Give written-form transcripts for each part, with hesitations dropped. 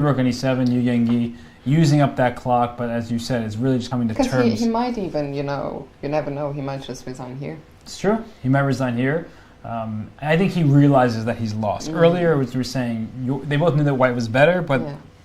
rook on e7, you Yangyi, using up that clock, but as you said, it's really just coming to terms. Because he might even, you never know, he might just resign here. It's true. He might resign here. I think he realizes that he's lost. Earlier, as you were saying, they both knew that white was better, but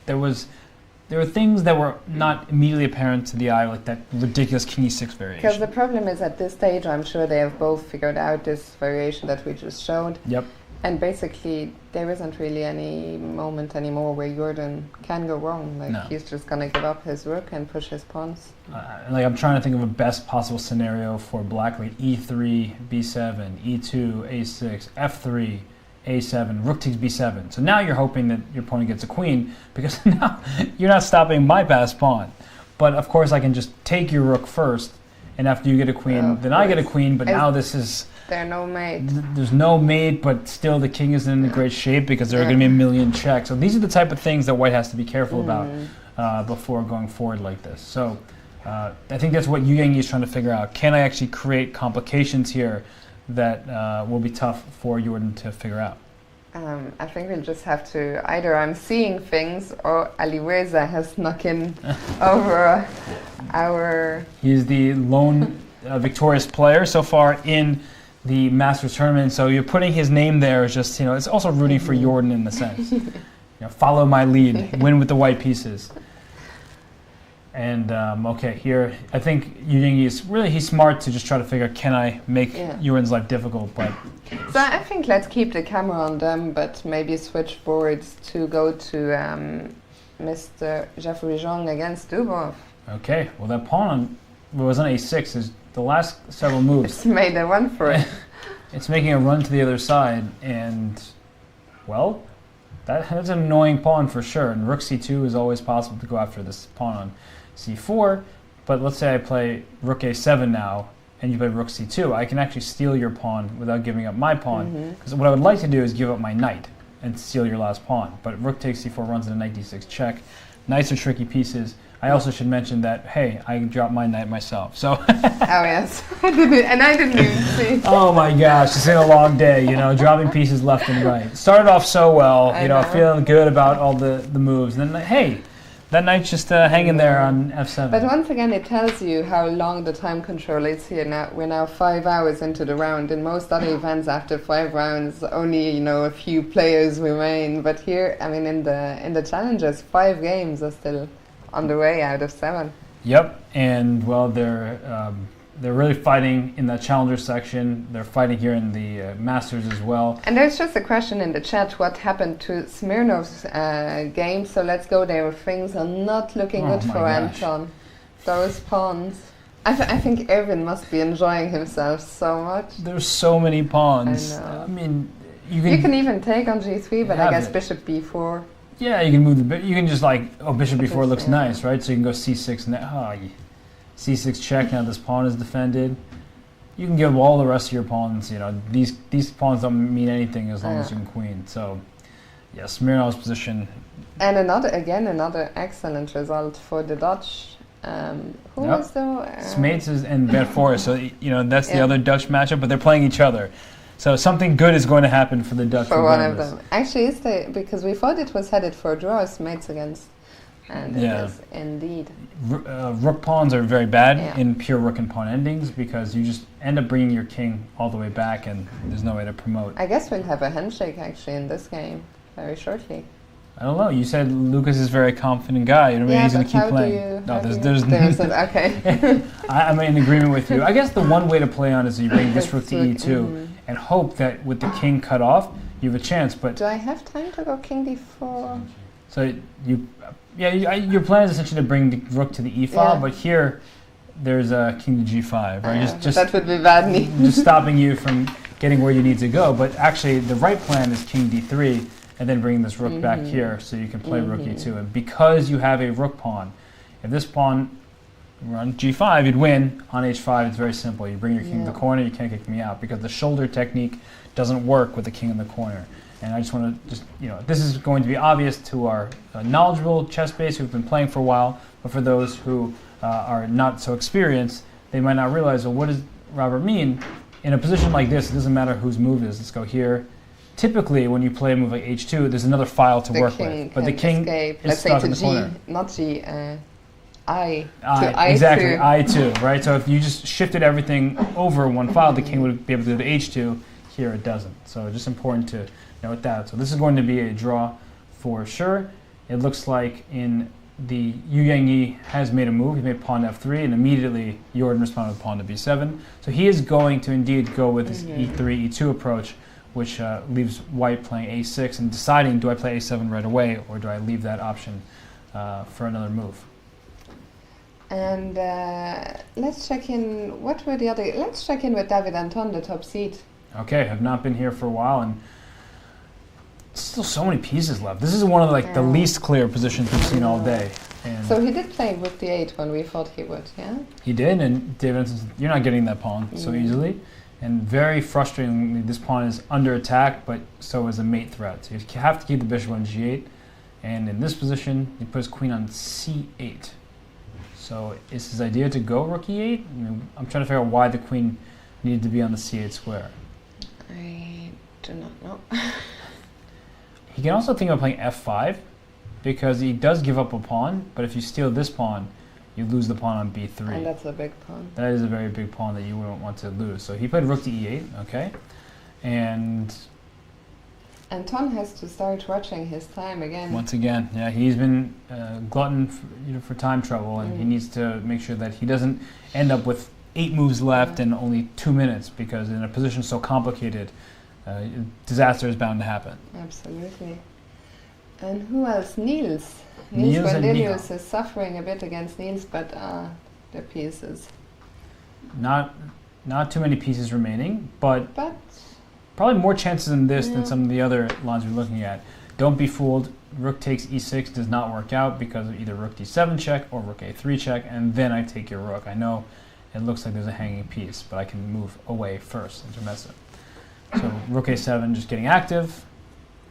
there were things that were not immediately apparent to the eye, like that ridiculous king e6 variation. Because the problem is at this stage, I'm sure they have both figured out this variation that we just showed. Yep. And basically, there isn't really any moment anymore where Jorden can go wrong. Like, he's just going to give up his rook and push his pawns. I'm trying to think of a best possible scenario for black, like e3, b7, e2, a6, f3, a7, rook takes b7. So now you're hoping that your opponent gets a queen, because now you're not stopping my passed pawn. But of course, I can just take your rook first, and after you get a queen, then I get a queen, but now this is... There's no mate. There's no mate, but still the king isn't in great shape because there are going to be a million checks. So these are the type of things that white has to be careful about before going forward like this. So I think that's what Yangyi is trying to figure out. Can I actually create complications here that will be tough for Jorden to figure out? I think we'll just have to, either I'm seeing things or Aliweza has snuck in over our... He's the lone victorious player so far in the Masters tournament, so you're putting his name there is just, it's also rooting for Jorden in the sense. Follow my lead, win with the white pieces. And okay, here I think Yangyi is he's smart to just try to figure, can I make Jorden's life difficult? But so I think let's keep the camera on them, but maybe switch boards to go to Mr. Jeffrey Zhang against Dubov. Okay, well that pawn was on a6 is the last several moves. It's made a run for it. It's making a run to the other side, and well, that's an annoying pawn for sure. And rook c2 is always possible to go after this pawn on c4. But let's say I play rook a7 now, and you play rook c2. I can actually steal your pawn without giving up my pawn. Because what I would like to do is give up my knight and steal your last pawn. But rook takes c4 runs into knight d6 check. Knights are tricky pieces. I also should mention that, hey, I dropped my knight myself, so... Oh, yes. I didn't even see. Oh, my gosh, it's been a long day, dropping pieces left and right. Started off so well, feeling good about all the moves. And then, hey, that knight's just hanging there on f7. But once again, it tells you how long the time control is here now. We're now 5 hours into the round. In most other events, after 5 rounds, only, a few players remain. But here, I mean, in the challenges, 5 games are still... on the way out of 7. Yep, and well, they're really fighting in the challenger section. They're fighting here in the Masters as well. And there's just a question in the chat: what happened to Smirnov's game? So let's go there. Things are not looking good for Anton. Those pawns. I think Erwin must be enjoying himself so much. There's so many pawns. I know. I mean, you can even take on g3, but I guess bishop b4. Yeah, you can move the you can just bishop b4 looks nice, right? So you can go c6 c6 check. Now this pawn is defended. You can give all the rest of your pawns. These pawns don't mean anything as long as you can queen. So, yeah, Smirnov's position. And another excellent result for the Dutch. Who was the Smeets and Van Foreest. So that's the other Dutch matchup, but they're playing each other. So something good is going to happen for the Dutch. For one of them. Actually, because we thought it was headed for a draw, Smeets against, and it is indeed. Rook pawns are very bad in pure rook and pawn endings because you just end up bringing your king all the way back and there's no way to promote. I guess we'll have a handshake actually in this game very shortly. I don't know. You said Lucas is a very confident guy. He's going to keep playing. There's okay. I'm in agreement with you. I guess the one way to play on is you bring this rook to e2 and hope that with the king cut off, you have a chance. But do I have time to go king d4? So your plan is essentially to bring the rook to the e file, but here there's a king to g5, right? Just that would be bad. Just stopping you from getting where you need to go. But actually, the right plan is king d3. And then bringing this rook back here so you can play rook e2. And because you have a rook pawn, if this pawn were on g5, you'd win. On h5, it's very simple. You bring your king to the corner, you can't kick me out because the shoulder technique doesn't work with the king in the corner. And I just want to this is going to be obvious to our knowledgeable chess base who've been playing for a while, but for those who are not so experienced, they might not realize, well, what does Robert mean? In a position like this, it doesn't matter whose move it is. Let's go here. typically when you play a move like h2, there's another file to work with. But the king escape. is Let's say stuck to in the G, corner. not G, I. I, To I2. exactly, I2, right? So if you just shifted everything over one file, the king would be able to do the h2. Here it doesn't. So just important to note that. So this is going to be a draw for sure. It looks like in the Yangyi has made a move. He made pawn to f3, and immediately Jorden responded with pawn to b7. So he is going to indeed go with this e3, e2 approach, which leaves white playing a6 and deciding, do I play a7 right away, or do I leave that option for another move? And let's check in. What were the other? Let's check in with David Anton, the top seed. Okay, have not been here for a while, and still so many pieces left. This is one of the least clear positions we've seen all day. And so he did play rook d8 when we thought he would, yeah? He did, and David Anton said, you're not getting that pawn so easily. And very frustratingly, this pawn is under attack, but so is a mate threat. So you have to keep the bishop on g8. And in this position, he puts queen on c8. So is his idea to go rook e8? I mean, I'm trying to figure out why the queen needed to be on the c8 square. I do not know. He can also think of playing f5, because he does give up a pawn, but if you steal this pawn, you lose the pawn on b3. And that's a big pawn. That is a very big pawn that you wouldn't want to lose. So he played rook to e8, okay? And Anton has to start watching his time again. once again, yeah, he's been glutton for time trouble, and he needs to make sure that he doesn't end up with 8 moves left and only 2 minutes, because in a position so complicated, disaster is bound to happen. Absolutely. And who else? Niels. Niels and Guandelius is suffering a bit against Niels, but the pieces. Not too many pieces remaining, but probably more chances in this than some of the other lines we're looking at. Don't be fooled. Rook takes e6 does not work out because of either rook d7 check or rook a3 check, and then I take your rook. I know it looks like there's a hanging piece, but I can move away first and mess it. So rook a7 just getting active.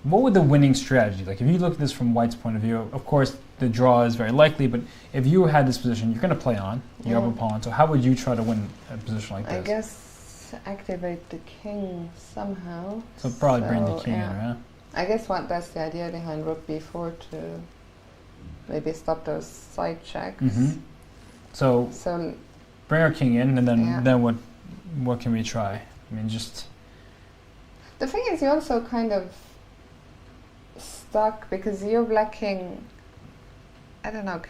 What would the winning strategy, like if you look at this from white's point of view, of course the draw is very likely, but if you had this position, you're going to play on, you have a pawn, so how would you try to win a position like this? I guess activate the king somehow. So probably bring the king in, right? I guess that's the idea behind rook b4, to maybe stop those side checks. So bring our king in, and then what can we try? I mean, just... The thing is, you're also kind of stuck, because your black king, I don't know,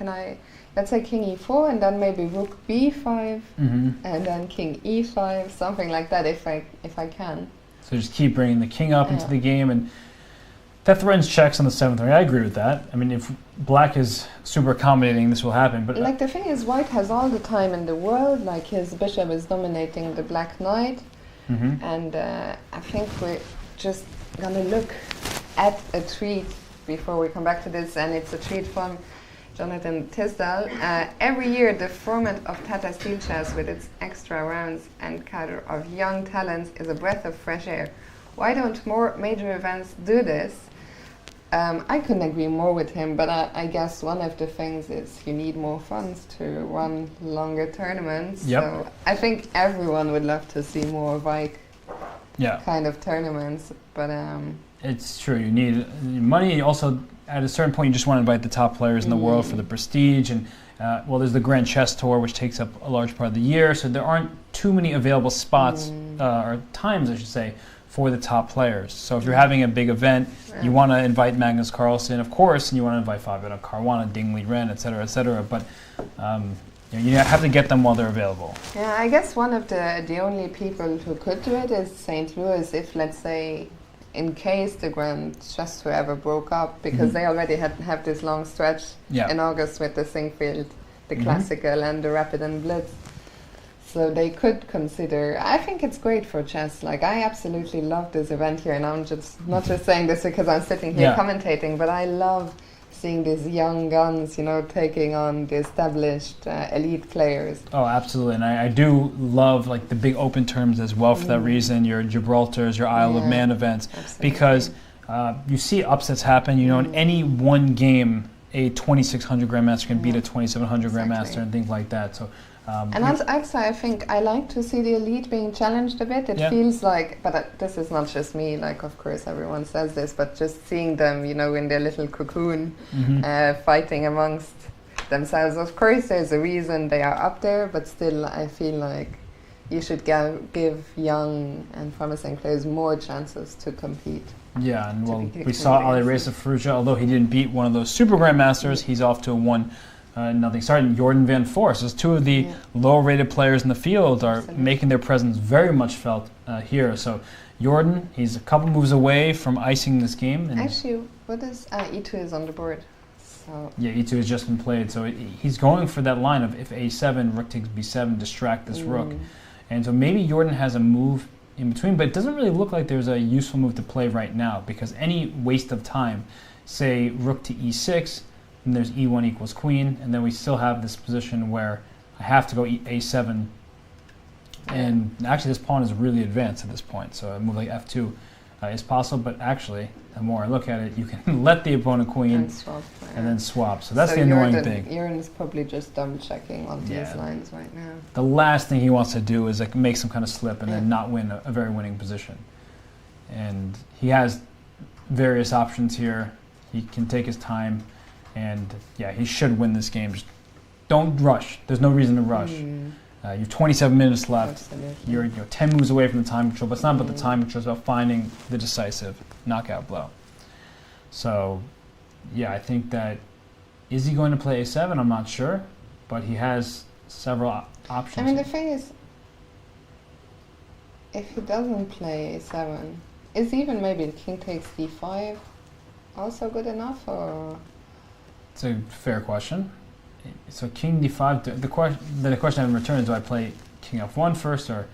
let's say king e4, and then maybe rook b5, and then king e5, something like that, if I can. So just keep bringing the king up into the game, and that threatens checks on the 7th ring. I agree with that. I mean, if black is super accommodating, this will happen. But like, the thing is, white has all the time in the world. Like, his bishop is dominating the black knight, and I think we're just gonna look at a tweet before we come back to this, and it's a tweet from Jonathan Tisdall. Every year, the format of Tata Steel Chess, with its extra rounds and cadre of young talents, is a breath of fresh air. Why don't more major events do this? I couldn't agree more with him, but I guess one of the things is you need more funds to run longer tournaments. So I think everyone would love to see more Vike kind of tournaments, but it's true, you need money. Also, at a certain point, you just want to invite the top players in the world for the prestige, and well, there's the Grand Chess Tour, which takes up a large part of the year, so there aren't too many available spots, or times, I should say, for the top players. So if you're having a big event, you want to invite Magnus Carlsen, of course, and you want to invite Fabiano Caruana, Ding Li Ren, etc., but you have to get them while they're available. Yeah, I guess one of the only people who could do it is St. Louis, if, let's say, in case the Grand Chess Tour ever broke up, because they already have this long stretch in August with the Singfield, the Classical, and the Rapid and Blitz. So they could consider. I think it's great for chess. Like, I absolutely love this event here, and I'm just not just saying this because I'm sitting here commentating, but I love seeing these young guns, taking on the established elite players. Oh, absolutely, and I do love like the big open terms as well for that reason. Your Gibraltars, your Isle of Man events, because you see upsets happen. In any one game, a 2600 grandmaster can beat a 2700 grandmaster and things like that. So And actually, I think I like to see the elite being challenged a bit. It feels like, but this is not just me, like, of course, everyone says this, but just seeing them, you know, in their little cocoon, fighting amongst themselves. Of course, there's a reason they are up there, but still, I feel like you should give young and promising players more chances to compete. Yeah, and well, we saw Alireza Firouzja, although he didn't beat one of those super grandmasters, he's off to a 1-0 start. And Jorden Van Foreest, as two of the lower-rated players in the field, are making their presence very much felt here. So Jorden, he's a couple moves away from icing this game. And actually, what is E2 is on the board? So yeah, E2 has just been played. So he's going for that line of if A7, rook takes B7, distract this rook. And so maybe Jorden has a move in between, but it doesn't really look like there's a useful move to play right now, because any waste of time, say rook to E6, and there's E1 equals queen, and then we still have this position where I have to go A7, and actually this pawn is really advanced at this point, so a move like F2 is possible, but actually, the more I look at it, you can let the opponent queen and then swap. So that's the annoying thing. Jorden is probably just double checking on these lines right now. The last thing he wants to do is like make some kind of slip and then not win a very winning position. And he has various options here. He can take his time, and yeah, he should win this game. Just don't rush. There's no reason to rush. You have 27 minutes left. You're 10 moves away from the time control, but it's not about the time control, it's about finding the decisive knockout blow. So, yeah, I think that, is he going to play A7? I'm not sure, but he has several options. I mean, the thing is, if he doesn't play A7, is even maybe the king takes D5 also good enough, or? It's a fair question. So king d5. The question in return is: do I play king f1 first or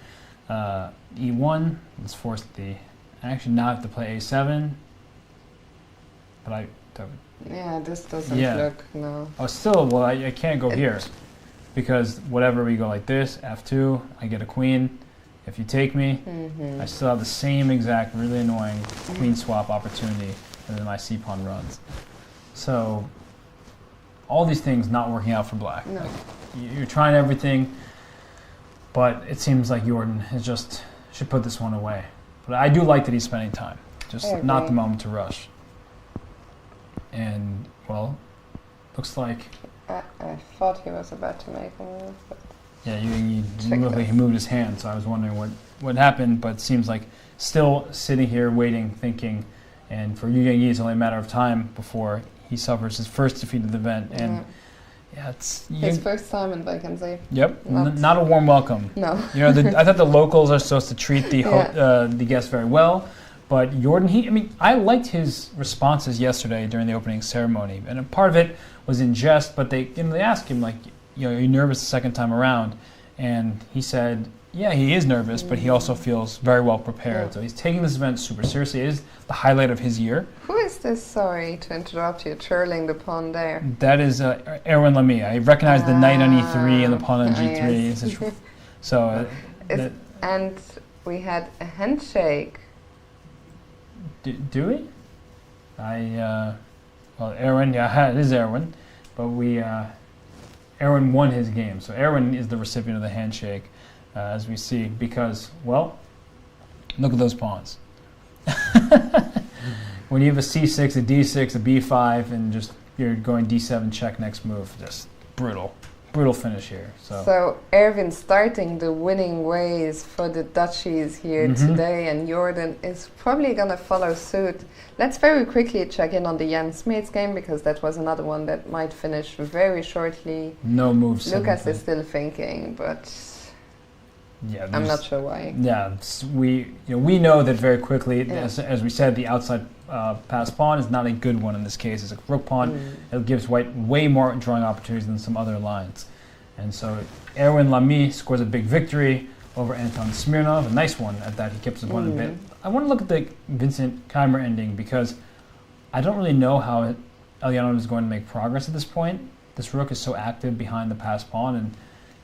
e1? Let's force the. I actually now have to play a7. But this doesn't look Oh, still, well, I can't go here because whatever we go like this, f2, I get a queen. If you take me, I still have the same exact really annoying queen swap opportunity, and then my c pawn runs. So. All these things not working out for black. No. Like, you're trying everything, but it seems like Jorden should put this one away. But I do like that he's spending time. Just not the moment to rush. And, well, looks like... I thought he was about to make a move. But yeah, he looked like he moved his hand, so I was wondering what happened, but it seems like still sitting here waiting, thinking, and for Yangyi it's only a matter of time before he suffers his first defeat of the event, and it's his first time in vacancy. Yep, not a warm welcome. No, I thought the locals are supposed to treat the guests very well, but Jorden, I liked his responses yesterday during the opening ceremony, and a part of it was in jest. But they asked him like, are you nervous the second time around? And he said, yeah, he is nervous, but he also feels very well prepared. So he's taking this event super seriously. It is the highlight of his year. Who is this? Sorry to interrupt you, twirling the pawn there. That is Erwin Lamy. I recognize the knight on E3 and the pawn on G3. Yes. So, and we had a handshake. Do we? Well, Erwin, it is Erwin, but Erwin won his game. So Erwin is the recipient of the handshake. As we see, because, well, look at those pawns. When you have a c6, a d6, a b5, and just you're going d7 check next move, just brutal finish here. So Erwin starting the winning ways for the duchies here today, and Jorden is probably going to follow suit. Let's very quickly check in on the Jan Smeets game, because that was another one that might finish very shortly. No moves. Lucas is still thinking, but... yeah, I'm not sure why. Yeah, we know that very quickly. As we said, the outside pass pawn is not a good one in this case. It's a rook pawn. It gives white way more drawing opportunities than some other lines. And so Erwin Lamy scores a big victory over Anton Smirnov. A nice one at that. He kept his opponent a bit. I want to look at the Vincent Keimer ending, because I don't really know how Elyanov is going to make progress at this point. This rook is so active behind the pass pawn, and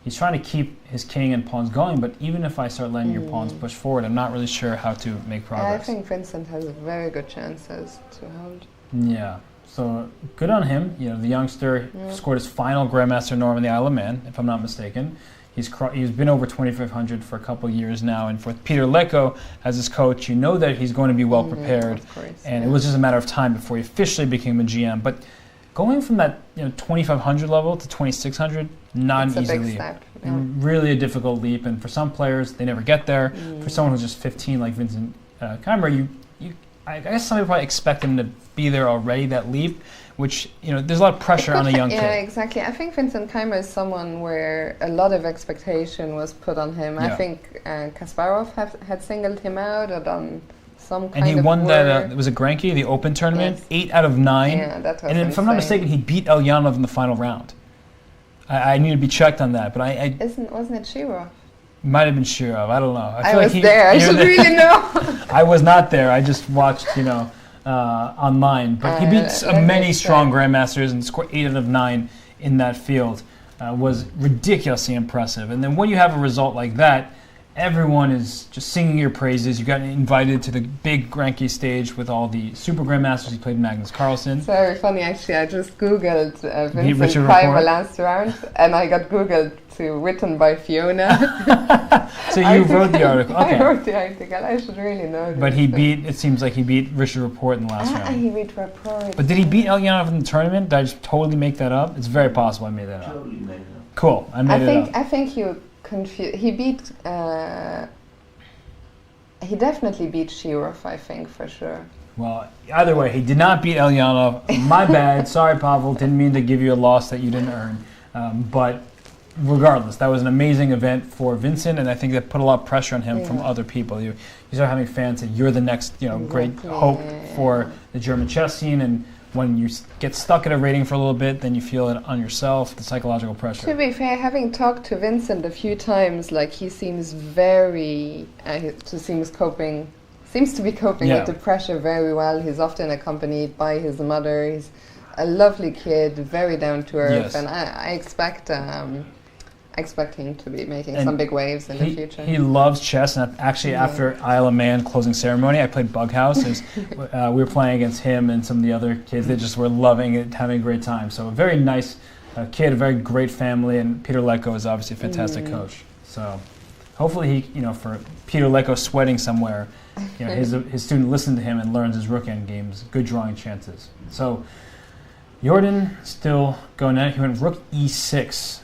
he's trying to keep his king and pawns going, but even if I start letting your pawns push forward, I'm not really sure how to make progress. I think Vincent has very good chances to hold. Yeah, So good on him. You know, the youngster scored his final Grandmaster norm in the Isle of Man, if I'm not mistaken. He's been over 2,500 for a couple of years now, and with Peter Lecco as his coach, you know that he's going to be well prepared. Of course, and it was just a matter of time before he officially became a GM. But going from that 2,500 level to 2,600, not an easy leap. Step, really a difficult leap, and for some players, they never get there. For someone who's just 15, like Vincent Keimer, I guess some people probably expect him to be there already, that leap, which, there's a lot of pressure on a young kid. Yeah, exactly. I think Vincent Keimer is someone where a lot of expectation was put on him. Yeah. I think Kasparov had singled him out or done some kind of And he won that, it was a Granky, the Open tournament, 8 out of 9. Yeah, that was And if I'm not mistaken, he beat Elyanov in the final round. I need to be checked on that, but wasn't it Shirov? Might have been Shirov, I don't know. I was there, I should really know. I was not there, I just watched, online. But he beat many strong grandmasters and scored 8 out of 9 in that field. Was ridiculously impressive. And then when you have a result like that, everyone is just singing your praises. You got invited to the big Granky stage with all the super grandmasters. He played Magnus Carlsen. It's very funny, actually. I just Googled Vincent Keimer last round, and I got Googled to written by Fiona. So you wrote the article. Okay. I wrote the article. I should really know this. But it seems like he beat Richard Rapport in the last round. He beat Rapport. But did he beat Elyanov in the tournament? Did I just totally make that up? It's very possible I made that up. Totally made it up. Cool, I made it up. I think you confused. He beat. He definitely beat Shirov, I think, for sure. Well, either way, he did not beat Elyanov. My bad. Sorry, Pavel. Didn't mean to give you a loss that you didn't earn. But regardless, that was an amazing event for Vincent, and I think that put a lot of pressure on him from other people. You start having fans say you're the next, great hope for the German chess scene, and when you get stuck at a rating for a little bit, then you feel it on yourself, the psychological pressure. To be fair, having talked to Vincent a few times, like he seems very, seems to be coping with the pressure very well. He's often accompanied by his mother. He's a lovely kid, very down to earth, and I expect him to be making some big waves in the future. He loves chess, and actually after Isle of Man closing ceremony, I played Bug House. We were playing against him and some of the other kids. They just were loving it, having a great time. So a very nice kid, a very great family, and Peter Lecco is obviously a fantastic coach. So hopefully he, for Peter Lecco sweating somewhere, his student listened to him and learns his rook end games, good drawing chances. So Jorden still going at it. He went rook e6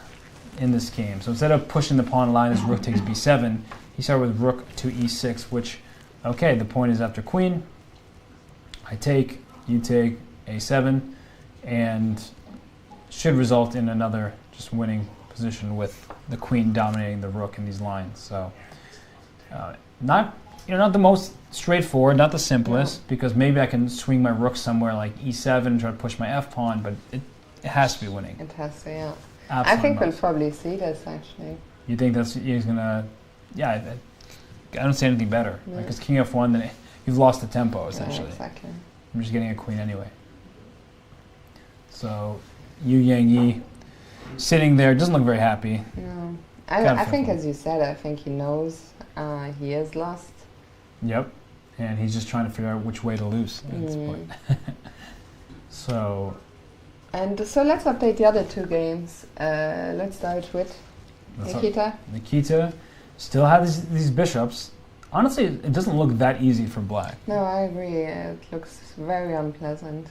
in this game. So instead of pushing the pawn line as rook takes b7, he started with rook to e6, which, okay, the point is after queen. I take, you take, a7, and should result in another just winning position with the queen dominating the rook in these lines. So not the most straightforward, not the simplest, because maybe I can swing my rook somewhere like e7 and try to push my f-pawn, but it has to be winning. It has to, yeah. Absolutely I think we'll probably see this, actually. You think he's going to... Yeah, I don't see anything better. Because king f1, then you've lost the tempo, essentially. Yeah, exactly. I'm just getting a queen anyway. So, Yangyi sitting there, doesn't look very happy. No. I think, as you said, I think he knows he is lost. Yep. And he's just trying to figure out which way to lose at this point. So let's update the other two games. Let's start with Nikita. Nikita still has these bishops. Honestly, it doesn't look that easy for black. No, I agree. It looks very unpleasant.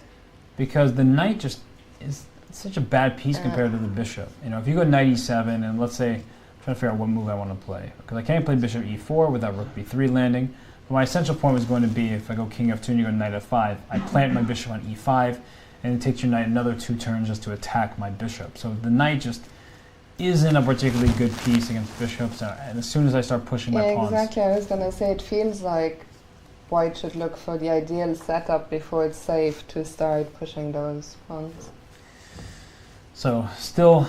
Because the knight just is such a bad piece compared to the bishop. If you go knight e7, and let's say, I'm trying to figure out what move I want to play. Because I can't play bishop e4 without rook b3 landing. But my essential point was going to be, if I go king f2 and you go knight f5, I plant my bishop on e5, and it takes your knight another 2 turns just to attack my bishop. So the knight just isn't a particularly good piece against bishops, and as soon as I start pushing my pawns... Exactly. I was going to say, it feels like white should look for the ideal setup before it's safe to start pushing those pawns. So, still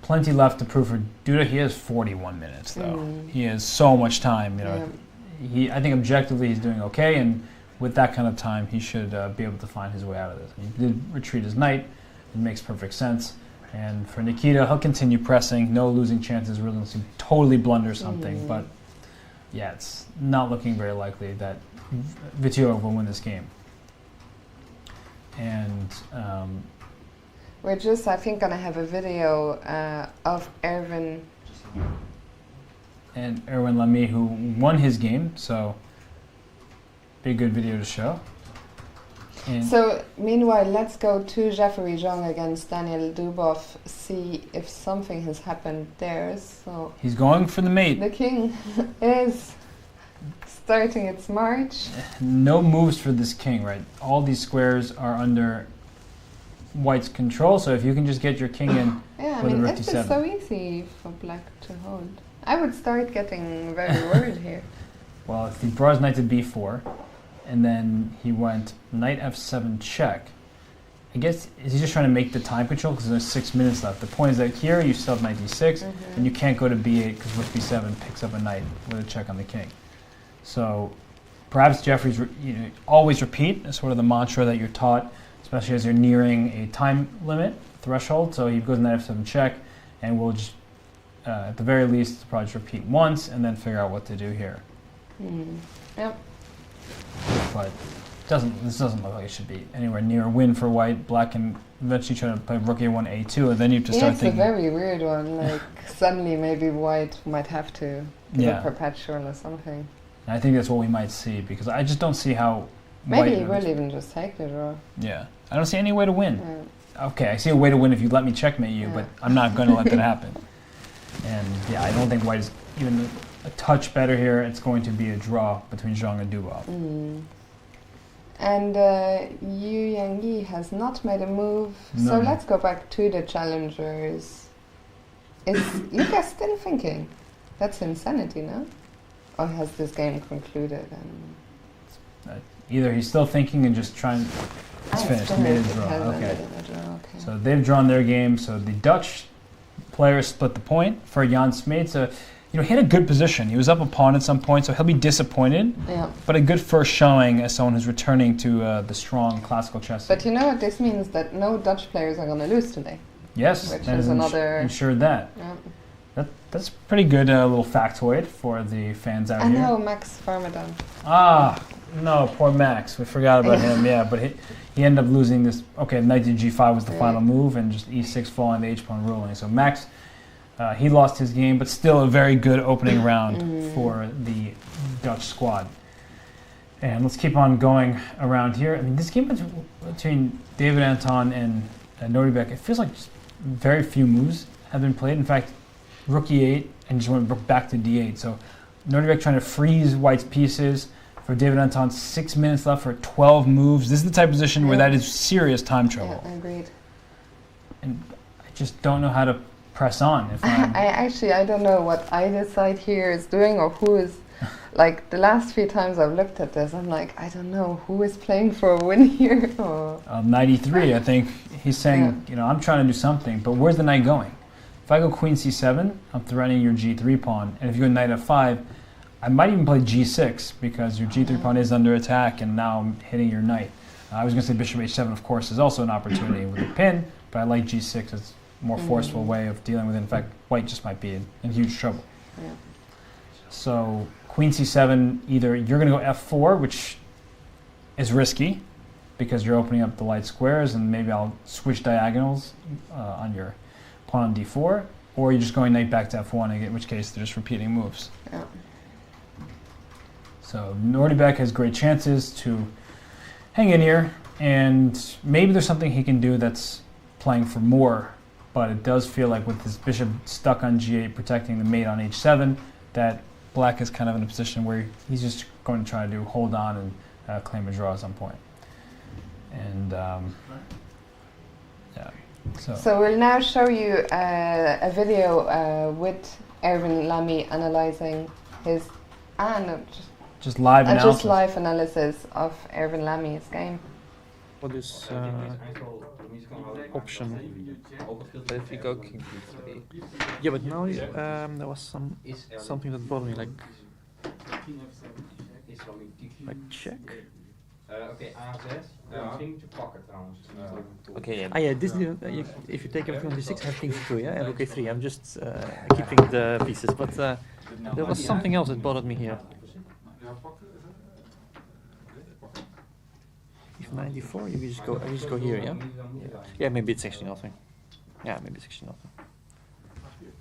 plenty left to prove for Duda. He has 41 minutes, though. He has so much time. I think objectively he's doing okay, and with that kind of time, he should be able to find his way out of this. He did retreat his knight. It makes perfect sense. And for Nikita, he'll continue pressing. No losing chances, really, unless he totally blunders something. But yeah, it's not looking very likely that Vitiov will win this game. And we're just, I think, gonna have a video of Erwin. And Erwin Lamy, who won his game, so be a good video to show. And So, meanwhile, let's go to Jeffrey Zhang against Daniel Dubov, see if something has happened there. So he's going for the mate. the king is starting its march. No moves for this king, right? All these squares are under white's control, so if you can just get your king in Yeah, I with a mean, rook it's d7. so easy for black to hold. I would start getting very worried here. Well, if he brought his knight to b4, and then he went knight f7 check, I guess he's just trying to make the time control because there's 6 minutes left. The point is that here you still have knight d6, and you can't go to b8 because rook b7 picks up a knight with a check on the king. So perhaps Jeffrey's, always repeat is sort of the mantra that you're taught, especially as you're nearing a time limit threshold. So he goes knight f7 check, and we'll just, at the very least, probably just repeat once and then figure out what to do here. Yep. But this doesn't look like it should be anywhere near a win for white. Black can eventually try to play rook a1, a2, and then you have to start It's thinking. a very weird one. Like, suddenly maybe white might have to give a perpetual or something. I think that's what we might see, because I just don't see how Maybe white he will even just take the draw. Yeah. I don't see any way to win. Yeah. Okay, I see a way to win if you let me checkmate you, but I'm not going to let that happen. And yeah, I don't think white is even a touch better here. It's going to be a draw between Zhang and Dubov. And Yangyi has not made a move. No. So let's go back to the challengers. Is Lucas still thinking? That's insanity, no? Or has this game concluded? Either he's still thinking and just trying. It's finished. Still Made a it draw. has Okay. ended in a draw, okay. So they've drawn their game. So the Dutch players split the point for Jan Smeets. He had a good position. He was up a pawn at some point, so he'll be disappointed. Yeah. But a good first showing as someone who's returning to the strong classical chess. But you know what this means? That no Dutch players are going to lose today. Yes, Which that is is another... ensured that. Yeah. That's a pretty good little factoid for the fans out I here. know, Max Farmadon. Ah, no, poor Max. We forgot about him. Yeah, but he ended up losing this. Okay, knight to g5 was the final move, and just e6 following the h-pawn ruling. So Max, he lost his game, but still a very good opening round for the Dutch squad. And let's keep on going around here. I mean, this game between David Anton and Nordebek, it feels like just very few moves have been played. In fact, rook e8 and just went back to d8. So Nordebek trying to freeze white's pieces. For David Anton, 6 minutes left for 12 moves. This is the type of position where that is serious time trouble. Yeah, agreed. And I just don't know how to press on. If I don't know what either side here is doing or who is. Like, the last few times I've looked at this, I'm like, I don't know who is playing for a win here. Or 93, I think he's saying, I'm trying to do something, but where's the knight going? If I go queen c7, I'm threatening your g3 pawn. And if you go knight f5, I might even play g6 because your g3 pawn is under attack, and now I'm hitting your knight. I was going to say bishop h7, of course, is also an opportunity with a pin, but I like g6 as a more forceful way of dealing with it. In fact, white just might be in huge trouble. Yeah. So queen c7, either you're going to go f4, which is risky because you're opening up the light squares, and maybe I'll switch diagonals on your pawn on d4, or you're just going knight back to f1, in which case they're just repeating moves. Yeah. So Nordebek has great chances to hang in here, and maybe there's something he can do that's playing for more, but it does feel like with his bishop stuck on g8 protecting the mate on h7 that black is kind of in a position where he's just going to try to hold on and claim a draw at some point. And yeah. So we'll now show you a video with Erwin Lamy analyzing his just live analysis. Just live analysis of Erwin Lamy's game. For this option, But if you go king d3, yeah, but now there was something that bothered me, like check. Oké, A6. Misschien moet je pakken trouwens. okay, yeah. Ah yeah, this if you take everything on d6, I have king c2, yeah, and rook a3. I'm just keeping the pieces, but there was something else that bothered me here. 94. You just go here, yeah. Yeah, maybe it's actually nothing. Yeah, maybe it's actually nothing.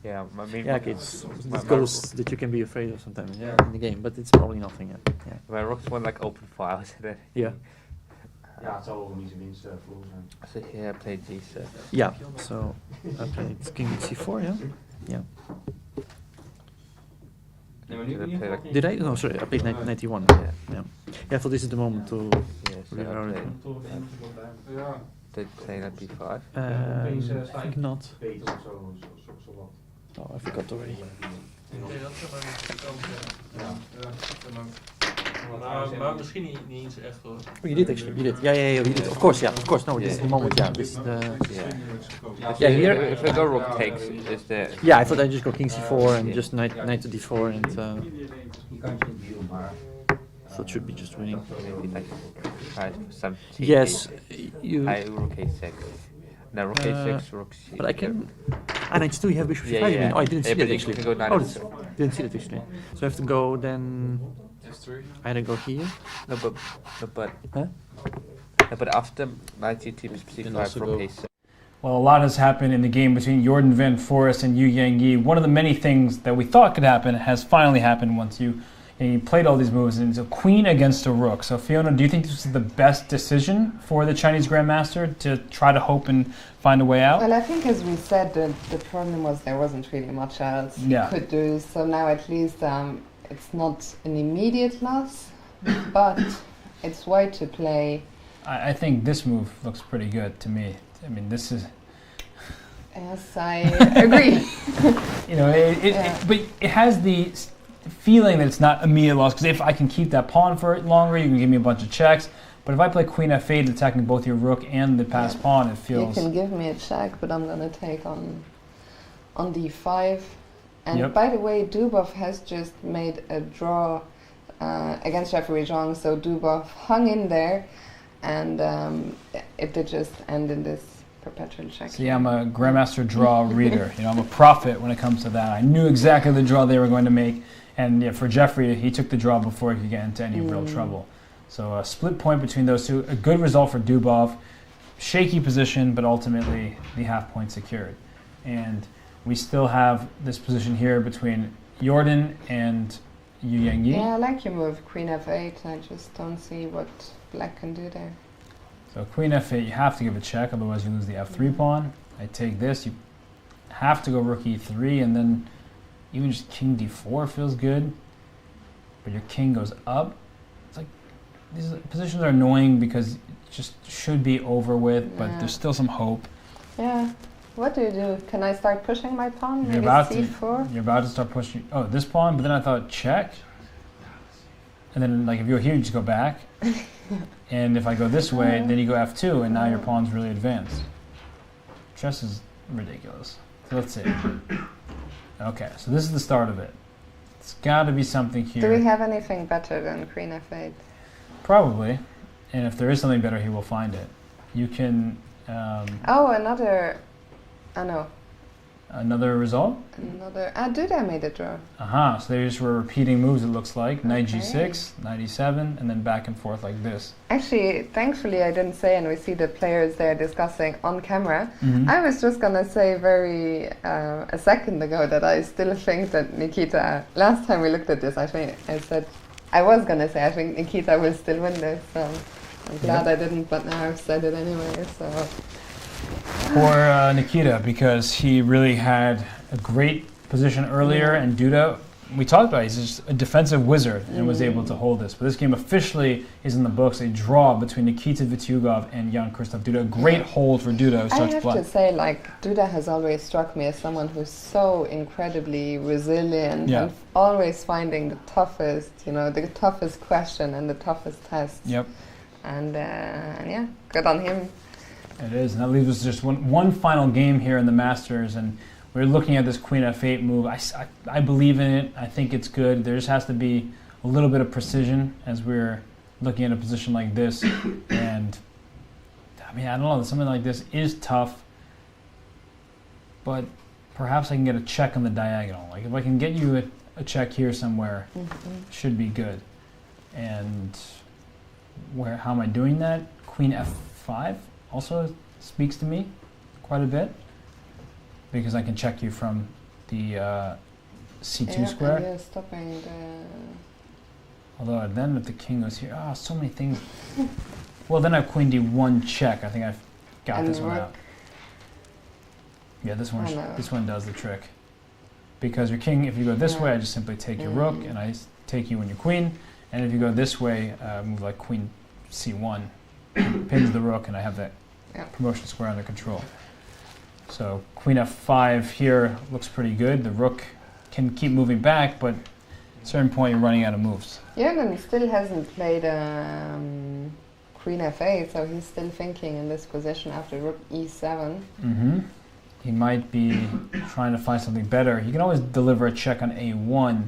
Yeah, I mean, Yeah, okay, it's my goes that you can be afraid of sometimes. Yeah, in the game, but it's probably nothing. Yeah. my rocks went like open files. Yeah. Ja, het zal ook niet zijn minste vloer zijn. So here I played these. Yeah. So I played king c4. Yeah. Yeah. Nee, maar nu in ieder geval. Did I? No, sorry. I played 91. Yeah. Yeah. I thought this is the moment to. Yes, Really I hard. played. Ja. Did play that b5. I think not. Beter of zo wat. Oh, I forgot already. Maar misschien niet eens echt hoor. Oh, you did actually. You did. Yeah. You did. Of course. Yeah. Of course. No, this is the moment. Yeah. This is the. Yeah, here. If I go rook takes, is the. Yeah, I thought I'd just go king c4 and just knight to d4 and. I thought should be just winning. Maybe like try some. Yes, you. I rook a6. No, rook a6, rook c. But I can. Knight 2. You have bishop c5. Yeah, You mean? yeah. Oh, I didn't see Yeah, that but you actually. can go knight Oh, f2. didn't see that actually. So I have to go then. Either go here. No, but. Huh? No, but after knight c2, And c5, also rook go- a6. Well, a lot has happened in the game between Jorden Van Foreest and Yangyi. One of the many things that we thought could happen has finally happened once you played all these moves. And it's a queen against a rook. So Fiona, do you think this is the best decision for the Chinese Grandmaster to try to hope and find a way out? Well, I think as we said, the problem was there wasn't really much else Yeah. you could do. So now at least it's not an immediate loss, but it's white to play. I think this move looks pretty good to me. I mean, this is, Yes, I agree. but it has the feeling that it's not immediate loss, because if I can keep that pawn for longer, you can give me a bunch of checks. But if I play queen f8 attacking both your rook and the passed pawn, it You feels... can give me a check, but I'm gonna take on d5. And Yep. by the way, Dubov has just made a draw against referee Zhang, so Dubov hung in there, and it did just end in this perpetual check. See, I'm a Grandmaster draw reader. I'm a prophet when it comes to that. I knew exactly the draw they were going to make. And yeah, for Jeffrey, he took the draw before he could get into any real trouble. So a split point between those two. A good result for Dubov. Shaky position, but ultimately the half point secured. And we still have this position here between Jorden and Yangyi. Yeah, I like your move, queen f8. I just don't see what black can do there. So queen f8, you have to give a check, otherwise you lose the f3 pawn. I take this, you have to go rook e3, and then even just king d4 feels good. But your king goes up. It's like, these positions are annoying because it just should be over with, but Yeah. there's still some hope. Yeah. What do you do? Can I start pushing my pawn? You're Maybe about c4? You're about to start pushing, oh, this pawn, but then I thought check. And then like if you're here, you just go back. And if I go this way, then you go f2, and now your pawn's really advanced. Chess is ridiculous. So let's see. Okay, so this is the start of it. It's got to be something here. Do we have anything better than queen f8? Probably. And if there is something better, he will find it. You can... Oh, another... Oh no. Another result? Another... Duda made a draw. Aha, so they just were repeating moves, it looks like. Knight Okay. g6, knight e7, and then back and forth like this. Actually, thankfully I didn't say, and we see the players there discussing on camera. Mhm. I was just gonna say a second ago that I still think that Nikita, last time we looked at this, I think I said, I was gonna say I think Nikita will still win this, so I'm glad I didn't, but now I've said it anyway, so. Poor Nikita, because he really had a great position earlier, and Duda, we talked about it, he's just a defensive wizard and was able to hold this. But this game officially is in the books, a draw between Nikita Vityugov and Jan-Krzysztof Duda. A great hold for Duda, who I starts have black. to say, like, Duda has always struck me as someone who's so incredibly resilient Yeah. and always finding the toughest question and the toughest test. Yep, And yeah, good on him. it is. And that leaves us just one final game here in the Masters, and we're looking at this queen f8 move. I believe in it. I think it's good. There just has to be a little bit of precision as we're looking at a position like this. And I mean, I don't know, something like this is tough, but perhaps I can get a check on the diagonal. Like if I can get you a check here somewhere, should be good. And how am I doing that? queen f5 also speaks to me quite a bit, because I can check you from the c2 square. And you're stopping the... Although then if the king goes here, so many things. Well, then I have queen d1 check. I think I've got And this one rook. out. Yeah, this one. Oh, no. This one does the trick. Because your king, if you go this way, I just simply take your rook, and I take you and your queen. And if you go this way, move like queen c1, pins the rook, and I have that promotion square under control. So queen f5 here looks pretty good. The rook can keep moving back, but at a certain point you're running out of moves. Jorden still hasn't played queen f8, so he's still thinking in this position after rook e7. Mm-hmm. He might be trying to find something better. You can always deliver a check on a1,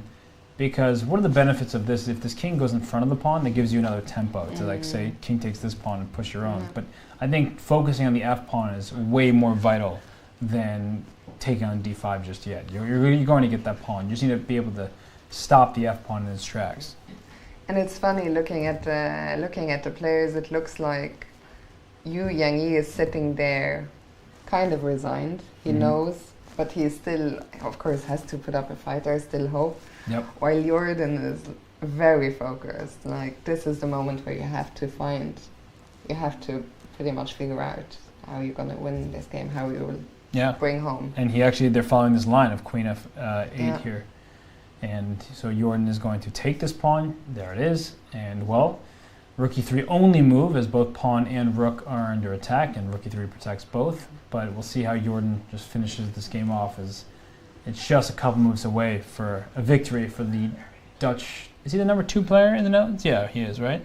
because one of the benefits of this, if this king goes in front of the pawn, that gives you another tempo to, like, say, king takes this pawn and push your own. But I think focusing on the f pawn is way more vital than taking on d5 just yet. You're going to get that pawn. You just need to be able to stop the f pawn in its tracks. And it's funny looking at the players. It looks like Yangyi is sitting there, kind of resigned. He knows, but he still, of course, has to put up a fight. There's still hope. Yep. While Jorden is very focused. Like, this is the moment where you have to pretty much figure out how you're going to win this game, how you will bring home. And they're following this line of queen f8 here. And so Jorden is going to take this pawn. There it is. And, well, rook e3 only move, as both pawn and rook are under attack, and rook e3 protects both. But we'll see how Jorden just finishes this game off, as it's just a couple moves away for a victory for the Dutch. Is he the number 2 player in the Netherlands? Yeah, he is, right?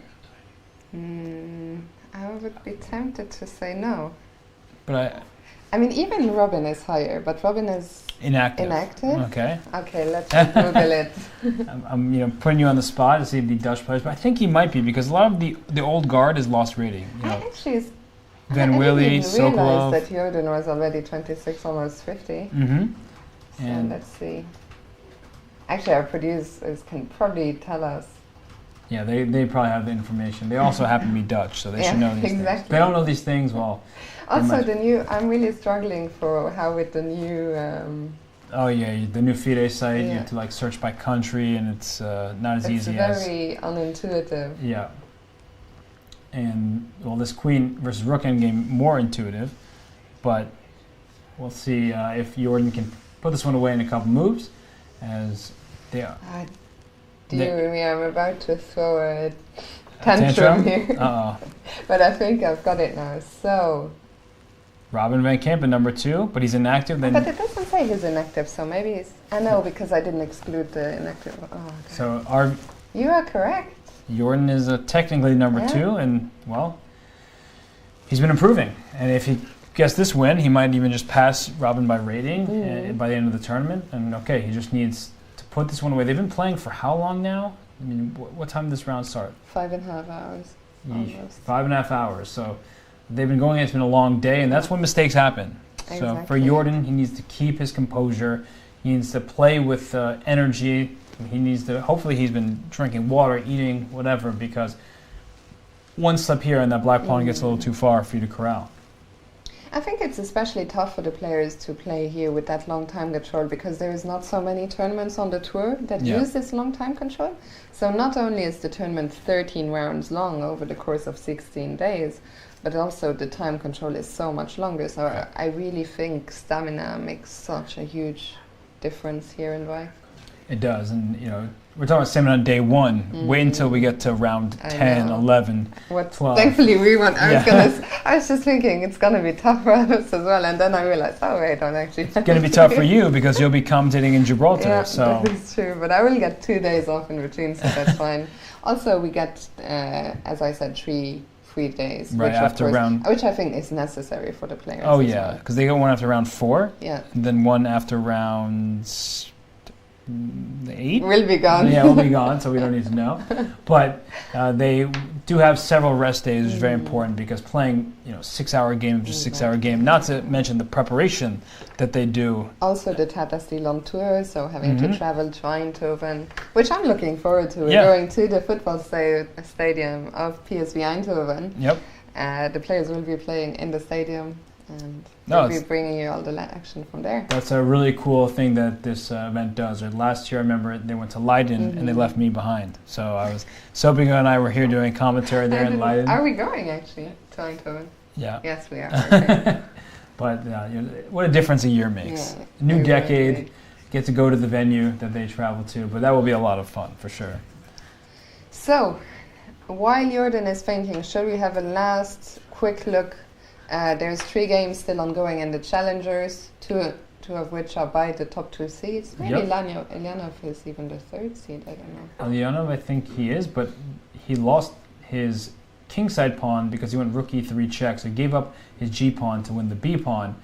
I would be tempted to say no. But I mean, even Robin is higher, but Robin is inactive. Okay. Okay, let's Google it. I'm putting you on the spot to see the Dutch players, but I think he might be, because a lot of the old guard has lost rating. I actually Van Willy, I didn't Sokolov. realize that Jorden was already 26, almost 50. Mm-hmm. So And let's see. Actually, our producers can probably tell us. yeah, they probably have the information. They also happen to be Dutch, so they should know these things. Exactly. They don't know these things, well. Also, I'm really struggling for how with the new... the new FIDE site, you have to like search by country, and it's not as easy as... It's very unintuitive. Yeah. And, well, this queen versus rook endgame, more intuitive, but we'll see if Jorden can put this one away in a couple moves, as they are. Dear me, I'm about to throw a tantrum here. Uh-oh. But I think I've got it now. So... Robin van Kampen, number 2, but he's inactive. Then but it doesn't say he's inactive, so maybe he's... I know, because I didn't exclude the inactive. Oh, okay. So you are correct. Jorden is technically number 2, and, well, he's been improving. And if he gets this win, he might even just pass Robin by rating by the end of the tournament. And, okay, he just needs to put this one away. They've been playing for how long now? I mean, what time did this round start? 5.5 hours. Almost. 5.5 hours. So they've been going, it's been a long day, and that's when mistakes happen. Exactly. So for Jorden, he needs to keep his composure. He needs to play with energy. He needs to, hopefully he's been drinking water, eating, whatever, because one slip here and that black pawn gets a little too far for you to corral. I think it's especially tough for the players to play here with that long time control, because there is not so many tournaments on the tour that use this long time control. So not only is the tournament 13 rounds long over the course of 16 days, but also the time control is so much longer. So I really think stamina makes such a huge difference here in life. It does, and we're talking about stamina on day 1. Wait until we get to round 10, 11, 12. Thankfully we went. I was just thinking it's gonna be tough for us as well, and then I realized, I don't actually. It's gonna be tough for you because you'll be commentating in Gibraltar. Yeah, so that is true, but I will get 2 days off in between, so that's fine. Also, we get, as I said, 3 free days, right after which I think is necessary for the players. Oh yeah, because they get one after round 4. Yeah. And then one after round 8? We'll be gone. Yeah, we'll be gone, so we don't need to know. But they do have several rest days, which is very important, because playing 6-hour game, just 6-hour game, not to mention the preparation that they do. Also the Tata still on tour, so having to travel to Eindhoven, which I'm looking forward to. We're going to the football stadium of PSV Eindhoven. Yep. The players will be playing in the stadium, and No, they'll be it's- bringing you all the action from there. That's a really cool thing that this event does. Last year, I remember they went to Leiden and they left me behind. So I was, Sobigo and I were here doing commentary there in Leiden. Are we going actually to Eindhoven? Yeah. Yes, we are. Okay. But what a difference a year makes. Yeah, New exactly. decade, get to go to the venue that they travel to, but that will be a lot of fun for sure. So, while Jorden is thinking, should we have a last quick look? There's 3 games still ongoing in the Challengers, two of which are by the top 2 seeds. Maybe Yep. Ilyanov is even the 3rd seed, I don't know. Ulyanov, I think he is, but he lost his kingside pawn because he went rook e3 check, so he gave up his g pawn to win the b pawn.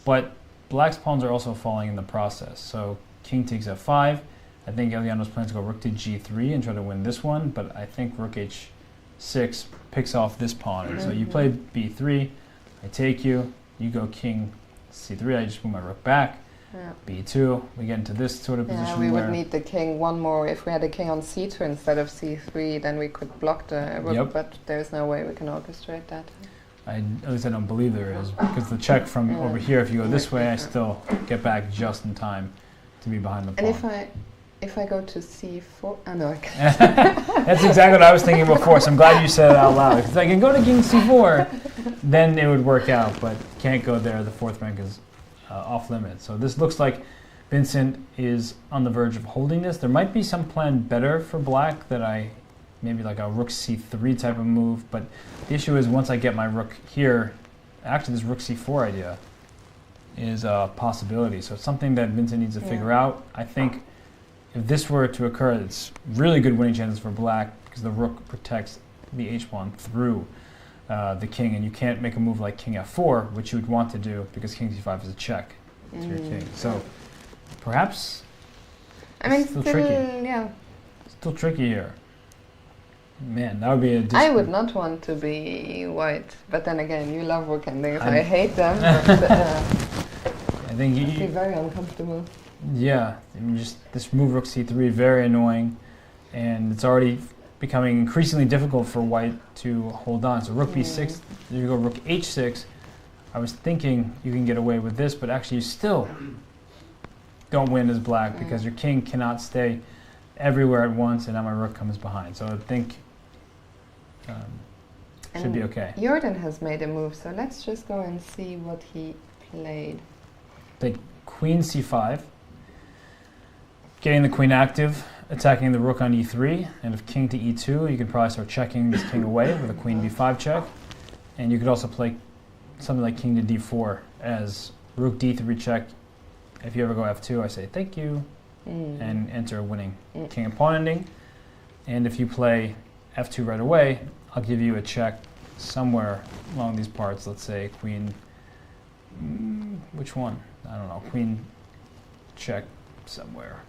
But black's pawns are also falling in the process. So king takes f5. I think Ulyanov's plans to go rook to g3 and try to win this one, but I think rook h6 picks off this pawn. And so you play b3, I take you, you go king c3, I just move my rook back. Yeah. b2, we get into this sort of Yeah, position we where would need the king one more. If we had a king on c2 instead of c3, then we could block the rook, Yep. but there's no way we can orchestrate that. at least I don't believe there is, because the check from over here, if you go this way, I still get back just in time to be behind the pawn. And if I go to c4, oh no, I can't. That's exactly what I was thinking before, so I'm glad you said it out loud. If I can go to king c4, then it would work out, but can't go there. The 4th rank is off limits. So this looks like Vincent is on the verge of holding this. There might be some plan better for black that maybe like a rook c3 type of move, but the issue is once I get my rook here, actually this rook c4 idea is a possibility. So it's something that Vincent needs to figure out. I think if this were to occur, it's really good winning chances for black because the rook protects the h pawn through the king, and you can't make a move like king f4, which you would want to do because king c5 is a check to your king. So perhaps I mean, still still, tricky. yeah. Still tricky here. Man, that would be a I would not want to be white, but then again, you love rook endings. I I'm- hate them. But, I think it'd be you, very uncomfortable. yeah, I mean, just this move rook c3 very annoying, and it's already becoming increasingly difficult for white to hold on. So rook b6, if you go rook h6, I was thinking you can get away with this, but actually you still don't win as black because your king cannot stay everywhere at once, and now my rook comes behind. So I think should be okay. Jorden has made a move, so let's just go and see what he played. Take queen c5, getting the queen active, attacking the rook on e3, and if king to e2, you could probably start checking this king away with a queen b5 check, and you could also play something like king to d4 as rook d3 check. If you ever go f2, I say thank you, and enter a winning king and pawn ending. And if you play f2 right away, I'll give you a check somewhere along these parts. Let's say queen, which one? I don't know, queen check somewhere.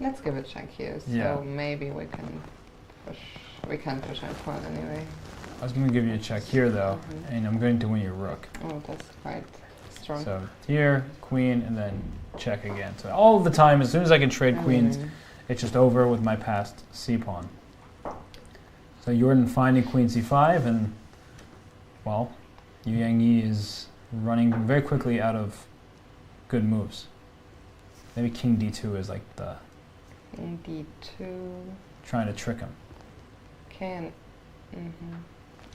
Let's give it a check here, so Yeah. maybe we can push our pawn anyway. I was going to give you a check here though, and I'm going to win your rook. Oh, that's quite strong. So here, queen, and then check again. So all the time, as soon as I can trade queens, it's just over with my passed c-pawn. So Jorden finding queen c5, and well, Yangyi is running very quickly out of good moves. Maybe king d2 is like the d2. trying to trick him. Can.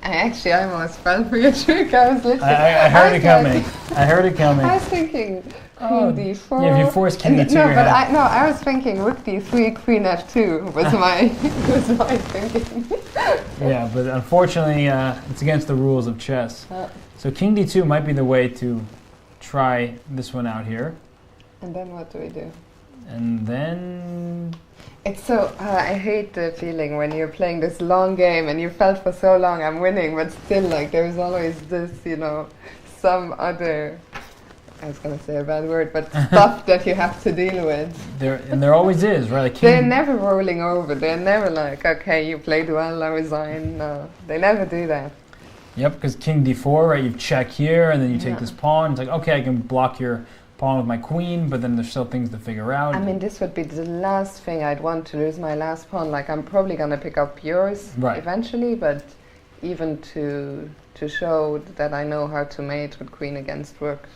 I almost fell for your trick. I was literally. I heard it coming. like- I heard it coming. I was thinking queen Oh, d4. yeah, if you force king And d2, no, you're but gonna- I was thinking rook d3, queen f2 was my was my thinking. Yeah, but unfortunately, it's against the rules of chess. So king d2 might be the way to try this one out here. And then what do we do? And then It's so, I hate the feeling when you're playing this long game and you felt for so long I'm winning, but still like there's always this, some other, I was going to say a bad word, but stuff that you have to deal with. there always is, right? Like They're king, never rolling over. They're never like, okay, you played well, I resign. No, they never do that. yep, because king d4, right? You check here, and then you take Yeah. this pawn. It's like, okay, I can block your pawn with my queen, but then there's still things to figure out. I mean, this would be the last thing I'd want to lose my last pawn. Like, I'm probably going to pick up yours Right. eventually, but even to to show that I know how to mate with queen against rook.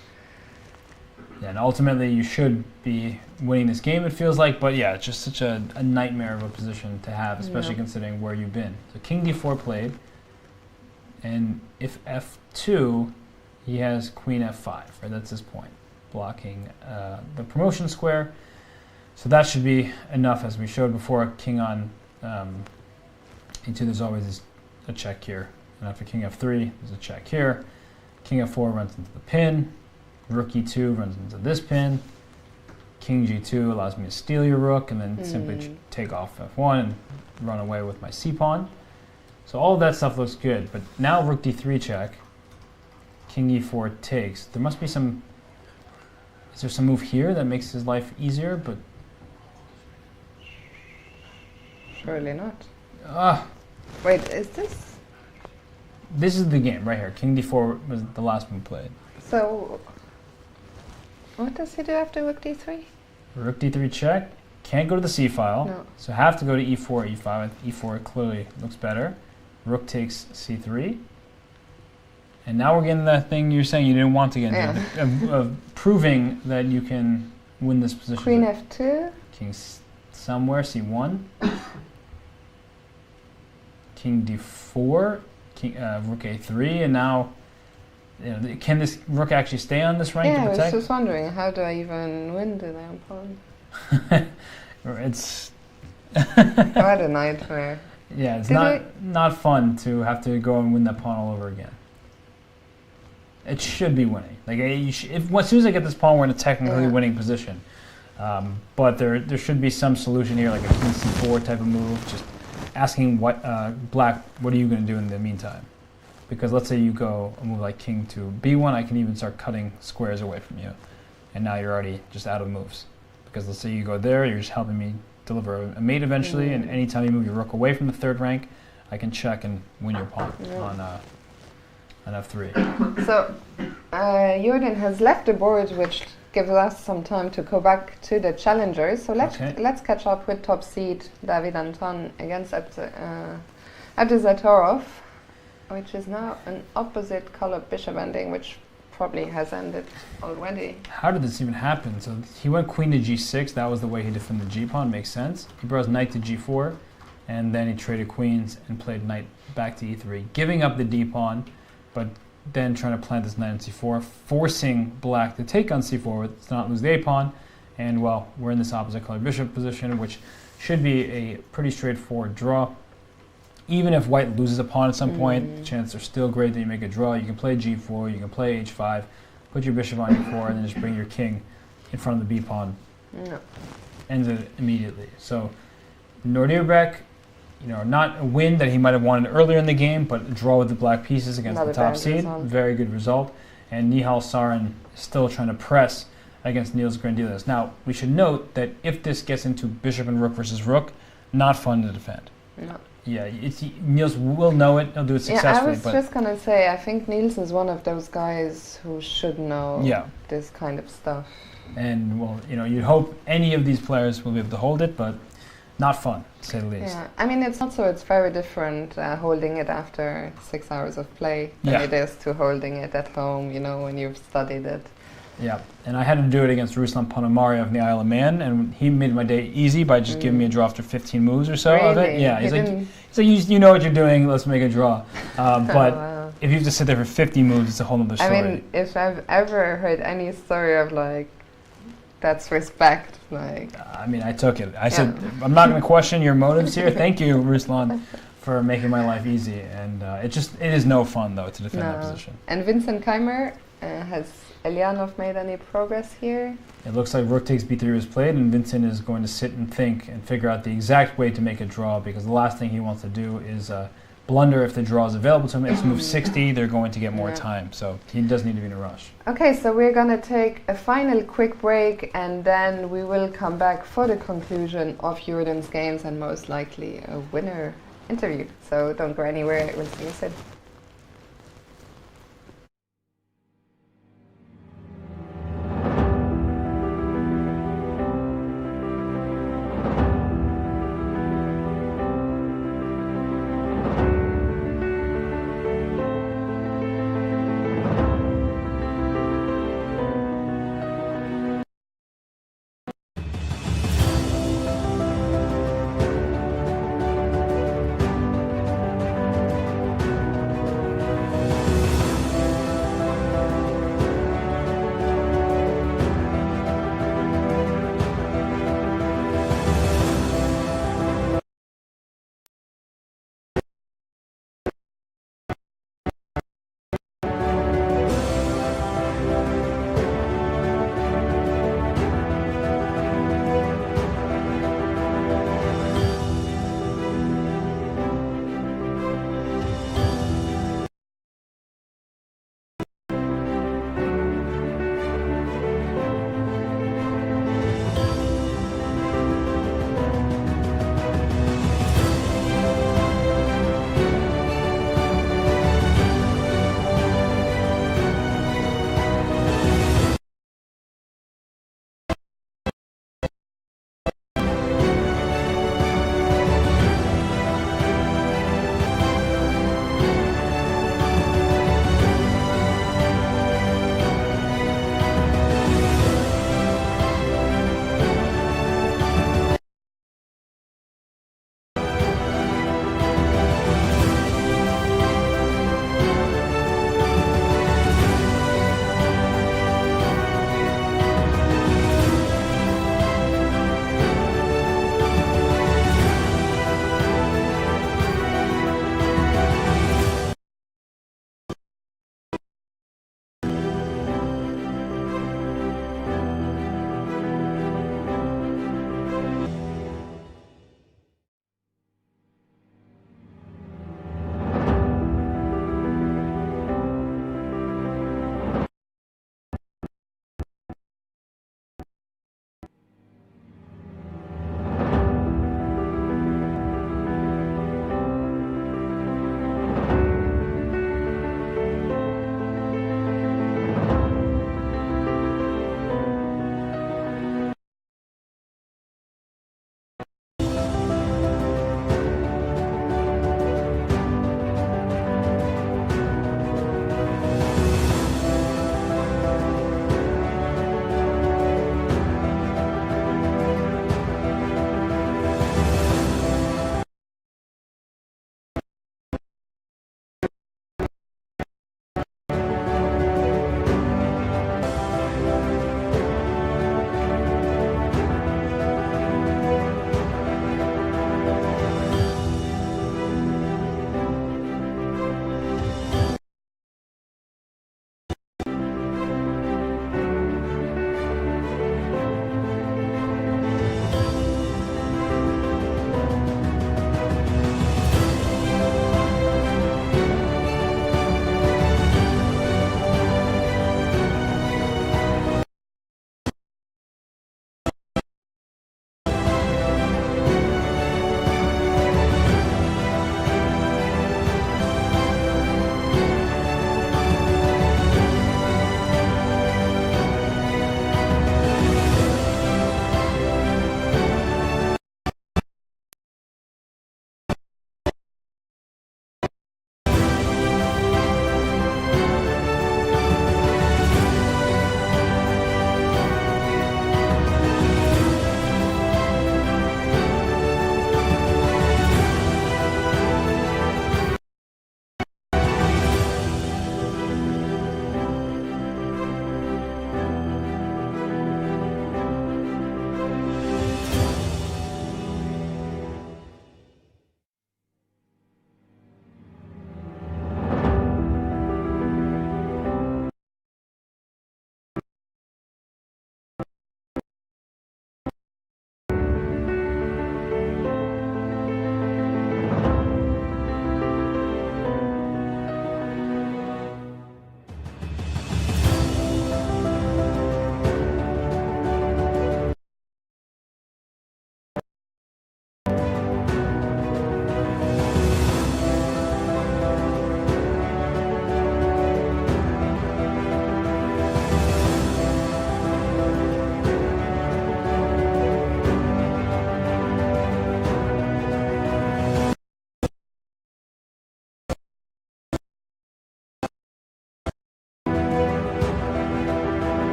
Yeah, and ultimately you should be winning this game, it feels like, but yeah, it's just such a nightmare of a position to have, especially considering where you've been. So king d4 played, and if f2, he has queen f5, right? That's his point, blocking the promotion square. So that should be enough, as we showed before. King on e2, there's always a check here. And after king f3, there's a check here. King f4 runs into the pin. Rook e2 runs into this pin. King g2 allows me to steal your rook and then simply take off f1 and run away with my c-pawn. So all of that stuff looks good, but now rook d3 check, king e4 takes. There must be some, is there some move here that makes his life easier, but... Surely not. Wait, is this? This is the game right here. King d4 was the last move played. So, what does he do after rook d3? Rook d3 check. Can't go to the c file. No. So have to go to e4, e5. E4 clearly looks better. Rook takes c3. And now we're getting that thing you're saying you didn't want to get into, of proving that you can win this position. Queen f2. King somewhere, c1. King d4. King, rook a3, and now, you know, can this rook actually stay on this rank to Yeah, I was protect? just wondering, how do I even win the damn pawn? It's What a nightmare. yeah, it's Did not fun to have to go and win that pawn all over again. It should be winning. Like as soon as I get this pawn, we're in a technically winning position. But there should be some solution here, like a king c4 type of move. Just asking black, what are you going to do in the meantime? Because let's say you go a move like king to b1, I can even start cutting squares away from you, and now you're already just out of moves. Because let's say you go there, you're just helping me deliver a mate eventually, and anytime you move your rook away from the third rank, I can check and win your pawn on f3. So, Jorden has left the board, which gives us some time to go back to the challengers. So let's catch up with top seed David Anton against Zatorov, which is now an opposite color bishop ending, which probably has ended already. How did this even happen? So he went queen to g6. That was the way he defended the g-pawn. Makes sense. He brought his knight to g4, and then he traded queens and played knight back to e3, giving up the d-pawn, but then trying to plant this knight on c4, forcing black to take on c4 to not lose the a-pawn. And, well, we're in this opposite color bishop position, which should be a pretty straightforward draw. Even if white loses a pawn at some point, the chances are still great that you make a draw. You can play g4, you can play h5, put your bishop on e4, and then just bring your king in front of the b-pawn. No. Ends it immediately. So Nordierbeck, you know, not a win that he might have wanted earlier in the game, but a draw with the black pieces against the top seed. Very good result. And Nihal Sarin is still trying to press against Niels Grandilas. Now, we should note that if this gets into bishop and rook versus rook, not fun to defend. No. Yeah, Niels will know it. He'll do it successfully. Yeah, I was just going to say, I think Niels is one of those guys who should know this kind of stuff. And, well, you know, you'd hope any of these players will be able to hold it, but not fun, to say the least. Yeah, I mean, it's very different holding it after 6 hours of play than it is to holding it at home, you know, when you've studied it. Yeah, and I had to do it against Ruslan Ponomariov of the Isle of Man, and he made my day easy by just giving me a draw after 15 moves or so of it. Yeah, he's like, you know what you're doing, let's make a draw. But if you have to sit there for 50 moves, it's a whole other story. I mean, if I've ever heard any story of, like, that's respect, like... I mean, I took it. I said, I'm not going to question your motives here. Thank you, Ruslan, for making my life easy. And it is no fun, though, to defend that position. And Vincent Keimer, has Elianov made any progress here? It looks like rook takes b3 was played, and Vincent is going to sit and think and figure out the exact way to make a draw, because the last thing he wants to do is blunder if the draw is available to him. If move 60, they're going to get more time, so he does need to be in a rush. Okay, so we're going to take a final quick break, and then we will come back for the conclusion of Jordan's games and most likely a winner interview. So don't go anywhere, we'll see you soon.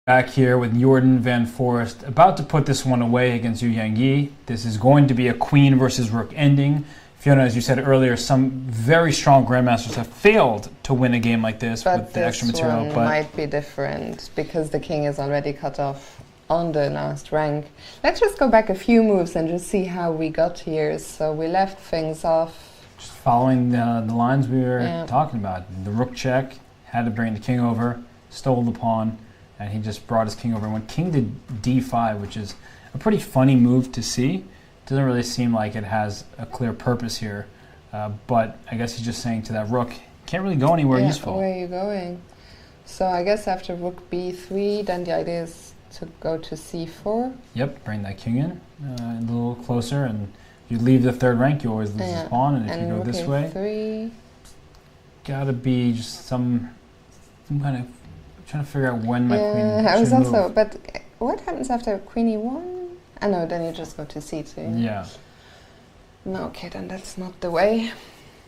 Back here with Jorden Van Foreest, about to put this one away against Yangyi. This is going to be a queen versus rook ending. Fiona, as you said earlier, some very strong grandmasters have failed to win a game like this with the extra material. But this But might be different because the king is already cut off on the last rank. Let's just go back a few moves and just see how we got here. So we left things off. just following the lines we were talking about. The rook check, had to bring the king over, stole the pawn, and he just brought his king over and went king to d5, which is a pretty funny move to see. Doesn't really seem like it has a clear purpose here, but I guess he's just saying to that rook, can't really go anywhere useful. Where are you going? So I guess after rook b3, then the idea is to go to c4. Yep, bring that king in a little closer, and if you leave the third rank, you always lose this pawn, and if you go this way, a3. gotta be just some kind of trying to figure out when my queen I was should also, move. but what happens after queen e1? I know, then you just go to c2. Yeah. No, okay, then that's not the way.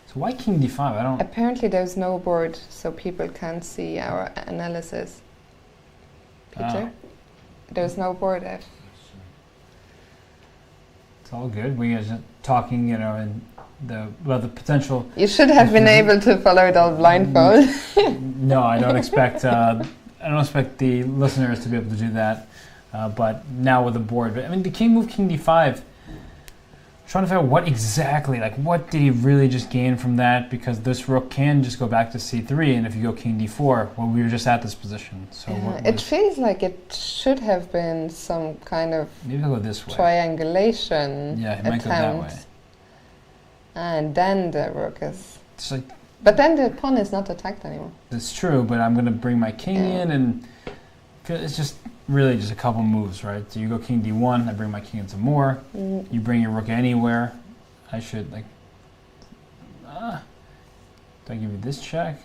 So why king d5? I don't. Apparently there's no board, so people can't see our analysis. Peter? There's no board F. It's all good. We are just talking, you know, and about the potential. You should have been able to follow it all blindfold. No, I don't expect. I don't expect the listeners to be able to do that. But now with the board, but I mean, the king moved king d5. Trying to figure out what exactly, like, what did he really just gain from that? Because this rook can just go back to c3, and if you go king d4, well, we were just at this position. So it feels like it should have been some kind of maybe I'll go this way. triangulation Yeah, it might go that way. And then the rook is. It's like, but then the pawn is not attacked anymore. it's true, but I'm going to bring my king in, and it's just really just a couple moves, right? So you go king d1, I bring my king in some more. You bring your rook anywhere. I should, like, do I give you this check?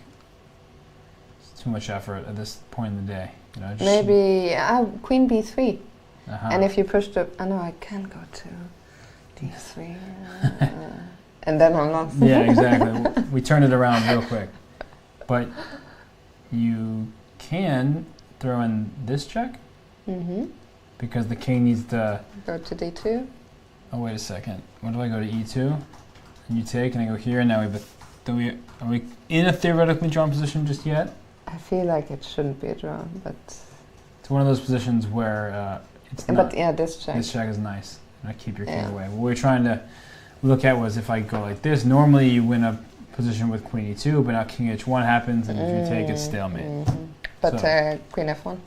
It's too much effort at this point in the day. You know, just Maybe queen b3. Uh-huh. And if you push the... I know I can go to d3. And then I'm lost. Yeah, exactly. We turn it around real quick. But you can throw in this check. Because the king needs to go to d2. Oh, wait a second. When do I go to e2? And you take, and I go here, and now are we in a theoretically drawn position just yet? I feel like it shouldn't be a draw, but... It's one of those positions where it's not. But yeah, this check. This check is nice. And I keep your king away. What we were trying to look at was if I go like this, normally you win a position with queen e2, but now king h1 happens, and if you take, it's stalemate. But So- queen f1.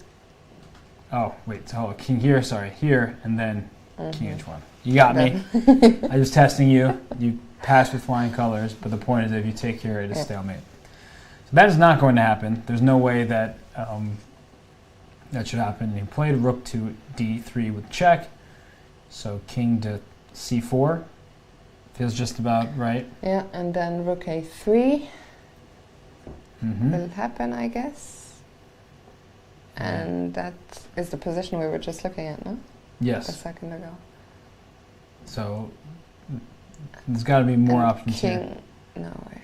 Oh, wait, so king here, sorry, here, and then king h1. You got me. I was testing you. You passed with flying colors, but the point is if you take here, it is stalemate. So that is not going to happen. There's no way that that should happen. He played rook to d3 with check, so king to c4 feels just about right. Yeah, and then rook a3 Mm-hmm. will happen, I guess. And that is the position we were just looking at, no? A Yes. second ago. So there's got to be more And options here. king. No, wait.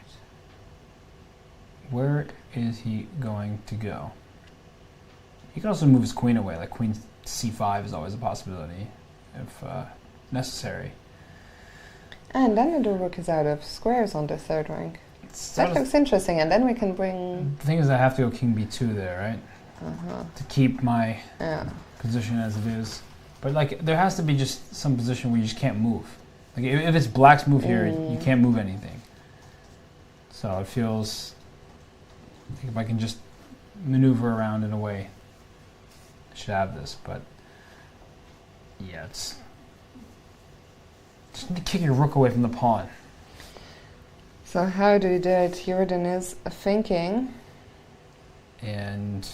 Where is he going to go? He can also move his queen away. Like queen c5 is always a possibility if necessary. And then the rook is out of squares on the third rank. It's That looks interesting, and then we can bring... the thing is, I have to go king b2 there, right? To keep my position as it is. But like, there has to be just some position where you just can't move. Like, if it's black's move here, you can't move anything. So it feels like if I can just maneuver around in a way, I should have this. But yeah, it's just need to kick your rook away from the pawn. So how do we do it? Jorden is thinking. And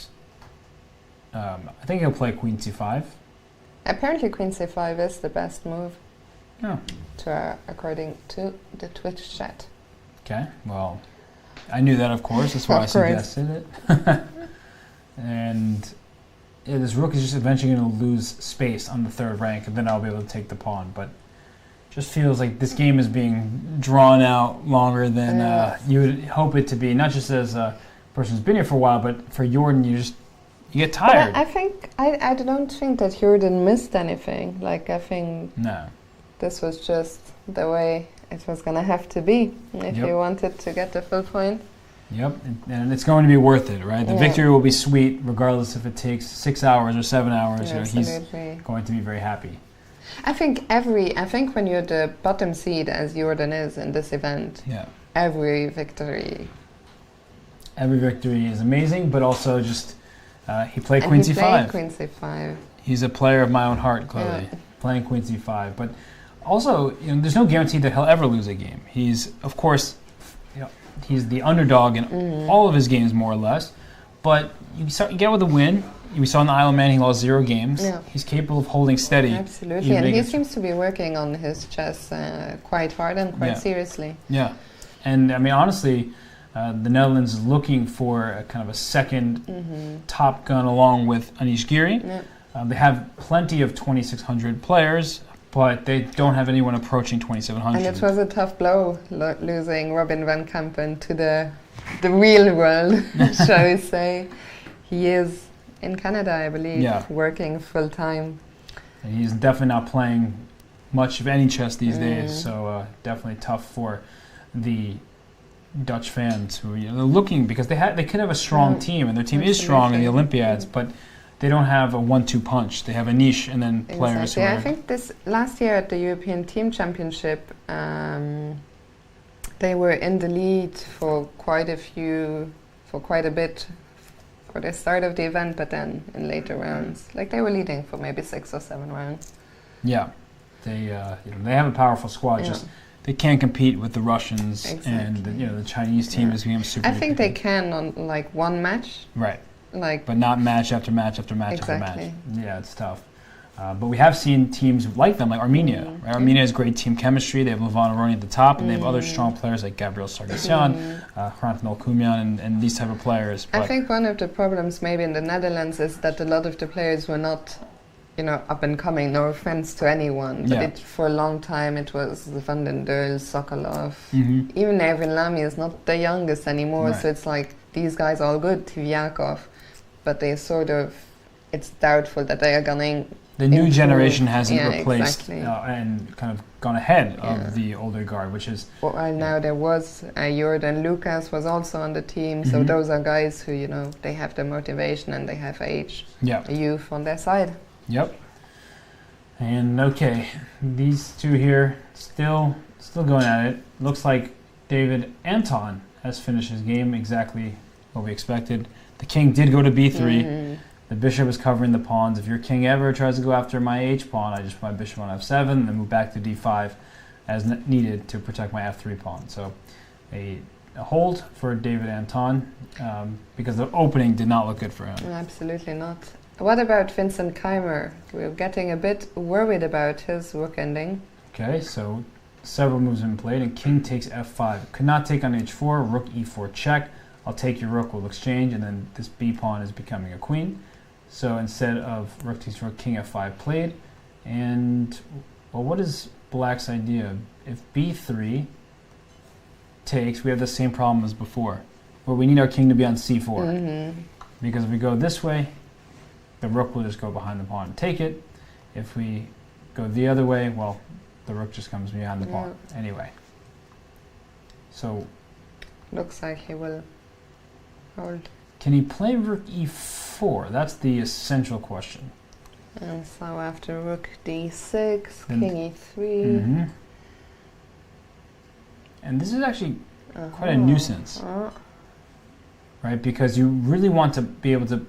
I think he'll play queen c5. Apparently queen c5 is the best move, Oh. according to the Twitch chat. Okay, well, I knew that, of course. That's why I Of course. suggested it. And yeah, this rook is just eventually going to lose space on the third rank, and then I'll be able to take the pawn. But just feels like this game is being drawn out longer than you would hope it to be. Not just as a person who's been here for a while, but for Jorden, You get But tired. I think I don't think that Jorden missed anything. Like I think No. this was just the way it was gonna have to be if Yep. you wanted to get the full point. Yep, and it's going to be worth it, right? The Yeah. victory will be sweet, regardless if it takes 6 hours or 7 hours. Yeah, He's absolutely. going to be very happy. I think when you're the bottom seed, as Jorden is in this event, Yeah, every victory. every victory is amazing, but also just he played And Queen he C5. played Queen C5. He's a player of my own heart, clearly, playing Queen C5. But also, there's no guarantee that he'll ever lose a game. He's, of course, he's the underdog in all of his games, more or less. But you get with a win. We saw in the Isle of Man he lost 0 games. Yeah. He's capable of holding steady. Absolutely, even and he against- seems to be working on his chess quite hard and quite seriously. Yeah, and I mean honestly, the Netherlands is looking for a kind of a second top gun along with Anish Giri. Yeah. They have plenty of 2,600 players, but they don't have anyone approaching 2,700. And it was a tough blow losing Robin van Kampen to the real world, shall we say. He is in Canada, I believe, working full time. And he's definitely not playing much of any chess these days, so definitely tough for the Dutch fans who they're looking, because they could have a strong team, and their team is strong in the Olympiads, but they don't have a 1-2 punch. They have a niche and then players who I are... think this last year at the European Team Championship, they were in the lead for quite a bit for the start of the event, but then in later rounds, like they were leading for maybe 6 or 7 rounds. Yeah, they have a powerful squad. Just they can't compete with the Russians, and the Chinese team is being super. I think they can on like one match, right? Like, but not match after match after match after exactly. match. Yeah, it's tough. But we have seen teams like them, like Armenia. Right? Armenia has great team chemistry. They have Levan Aroni at the top, and they have other strong players like Gabriel Sargsyan, Hrant Melkumian, and these type of players. I think one of the problems maybe in the Netherlands is that a lot of the players were not, up and coming. No offense to anyone, but for a long time it was Van den Deul, Sokolov. Even Erwin Lamy is not the youngest anymore, so it's like these guys are all good, Tiviakov, but they it's doubtful that they are going. The new generation hasn't replaced exactly. And kind of gone ahead of the older guard, which is... Well, now there was Jorden Lucas was also on the team, so those are guys who, they have the motivation and they have age, youth on their side. Yep. And okay, these two here still going at it. Looks like David Anton has finished his game exactly what we expected. The king did go to b3. The bishop is covering the pawns. If your king ever tries to go after my h-pawn, I just put my bishop on f7 and then move back to d5 as needed to protect my f3 pawn. So a hold for David Anton because the opening did not look good for him. Absolutely not. What about Vincent Keimer? We're getting a bit worried about his rook ending. Okay, so several moves have been played, and king takes f5. Could not take on h4, rook e4 check. I'll take your rook, we'll exchange, and then this b pawn is becoming a queen. So instead of rook takes rook, king f5 played. And, well, what is black's idea? If b3 takes, we have the same problem as before, where we need our king to be on c4. Because if we go this way, the rook will just go behind the pawn and take it. If we go the other way, well, the rook just comes behind the pawn anyway. So... looks like he will hold. Can he play rook e4? That's the essential question. And so after rook d6, king e3. And this is actually quite a nuisance. Right? Because you really want to be able to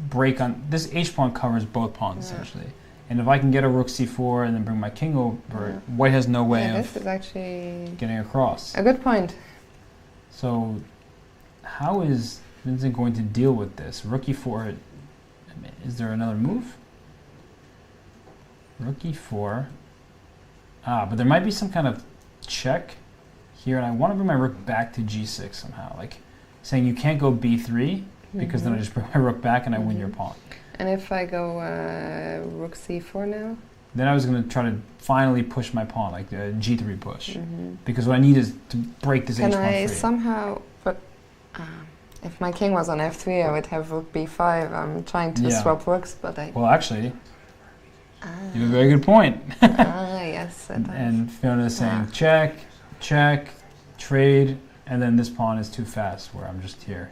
break on... This h-pawn covers both pawns, essentially. And if I can get a rook c4 and then bring my king over, white has no way of this is actually getting across. A good point. So how is Vincent going to deal with this? Rook e4, is there another move? Rook e4. But there might be some kind of check here, and I want to bring my rook back to g6 somehow, like saying you can't go b3, because then I just bring my rook back and I win your pawn. And if I go rook c4 now? Then I was going to try to finally push my pawn, like a g3 push, because what I need is to break this h-pawn free. Can I somehow... But If my king was on f3, I would have rook b5. I'm trying to Yeah. swap rooks, but I... Well, actually, you have a very good point. yes. And Fiona's saying Ah. check, check, trade, and then this pawn is too fast where I'm just here.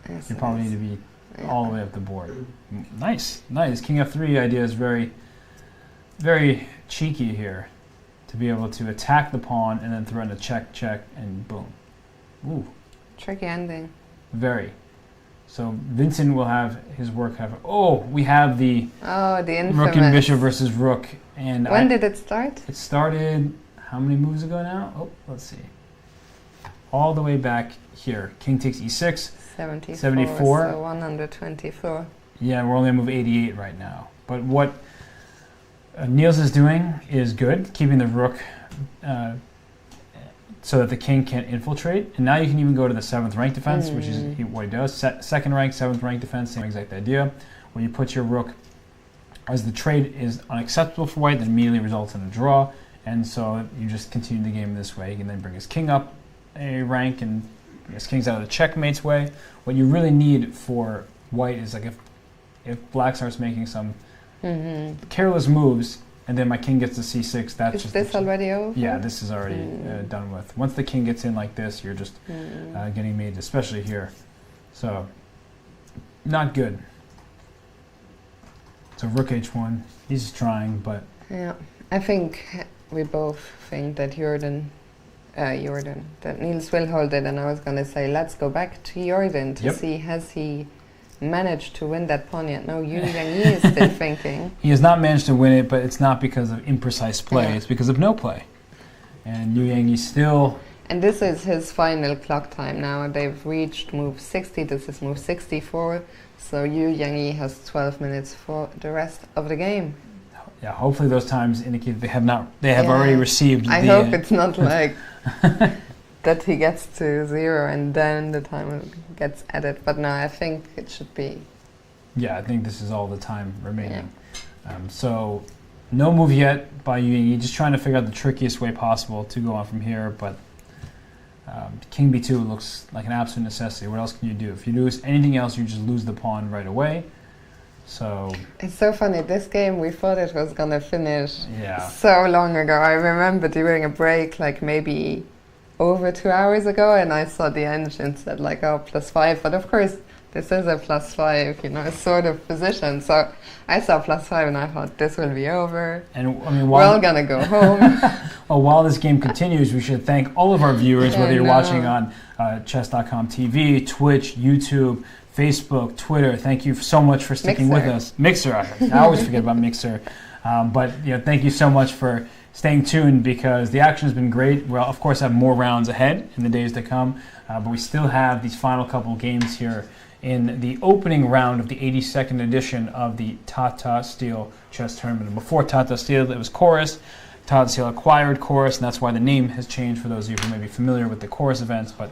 Yes, You it probably is. need to be Yeah. all the way up the board. Nice, nice. King f3 idea is very, very cheeky here. To be able to attack the pawn and then threaten a check, check, and boom. Ooh, Tricky ending. very. So Vincent will have his work have. Oh, we have the Oh, the infamous. rook and bishop versus rook. And When did it start? it started how many moves ago now? Oh, let's see. All the way back here. King takes e6. 74. 74. So 124. Yeah, we're only on move 88 right now. But what Niels is doing is good, keeping the rook so that the king can't infiltrate. And now you can even go to the 7th rank defense, which is what he does. Second rank, 7th rank defense, same exact idea. Where you put your rook, as the trade is unacceptable for white, that immediately results in a draw. And so you just continue the game this way. He can then bring his king up a rank, and his king's out of the checkmate's way. What you really need for white is like if black starts making some careless moves, and then my king gets to c6, that's Is just this already over? yeah, this is already done with. Once the king gets in like this, you're just getting made, especially here. So, not good. So rook h1, he's trying, but Yeah, I think we both think that that Niels will hold it, and I was going to say, let's go back to Jorden to Yep. see has he managed to win that pawn yet. No, Yangyi is still thinking. he has not managed to win it, but it's not because of imprecise play, Yeah. it's because of no play. And Yangyi still, And this is his final clock time now. They've reached move 60. This is move 64. So Yangyi has 12 minutes for the rest of the game. yeah, hopefully those times indicate they have Yeah. already received I the... hope it's not like that he gets to 0 and then the timer gets added. But no, I think it should be. Yeah, I think this is all the time remaining. So, no move yet by Yangyi, just trying to figure out the trickiest way possible to go on from here, but King b2 looks like an absolute necessity. What else can you do? If you lose anything else, you just lose the pawn right away. So, It's so funny. This game, we thought it was going to finish yeah. so long ago. I remember during a break, like maybe over 2 hours ago, and I saw the engine said like, oh, +5. But of course, this is a +5, you know, sort of position. So I saw +5 and I thought this will be over. And I mean, We're all going to go home. well, while this game continues, we should thank all of our viewers, whether you're watching on chess.com TV, Twitch, YouTube, Facebook, Twitter. Thank you so much for sticking with us. Mixer, I always forget about Mixer. But thank you so much for staying tuned, because the action has been great. We'll, of course, have more rounds ahead in the days to come, but we still have these final couple games here in the opening round of the 82nd edition of the Tata Steel Chess Tournament. And before Tata Steel, it was Chorus. Tata Steel acquired Chorus, and that's why the name has changed for those of you who may be familiar with the Chorus events. But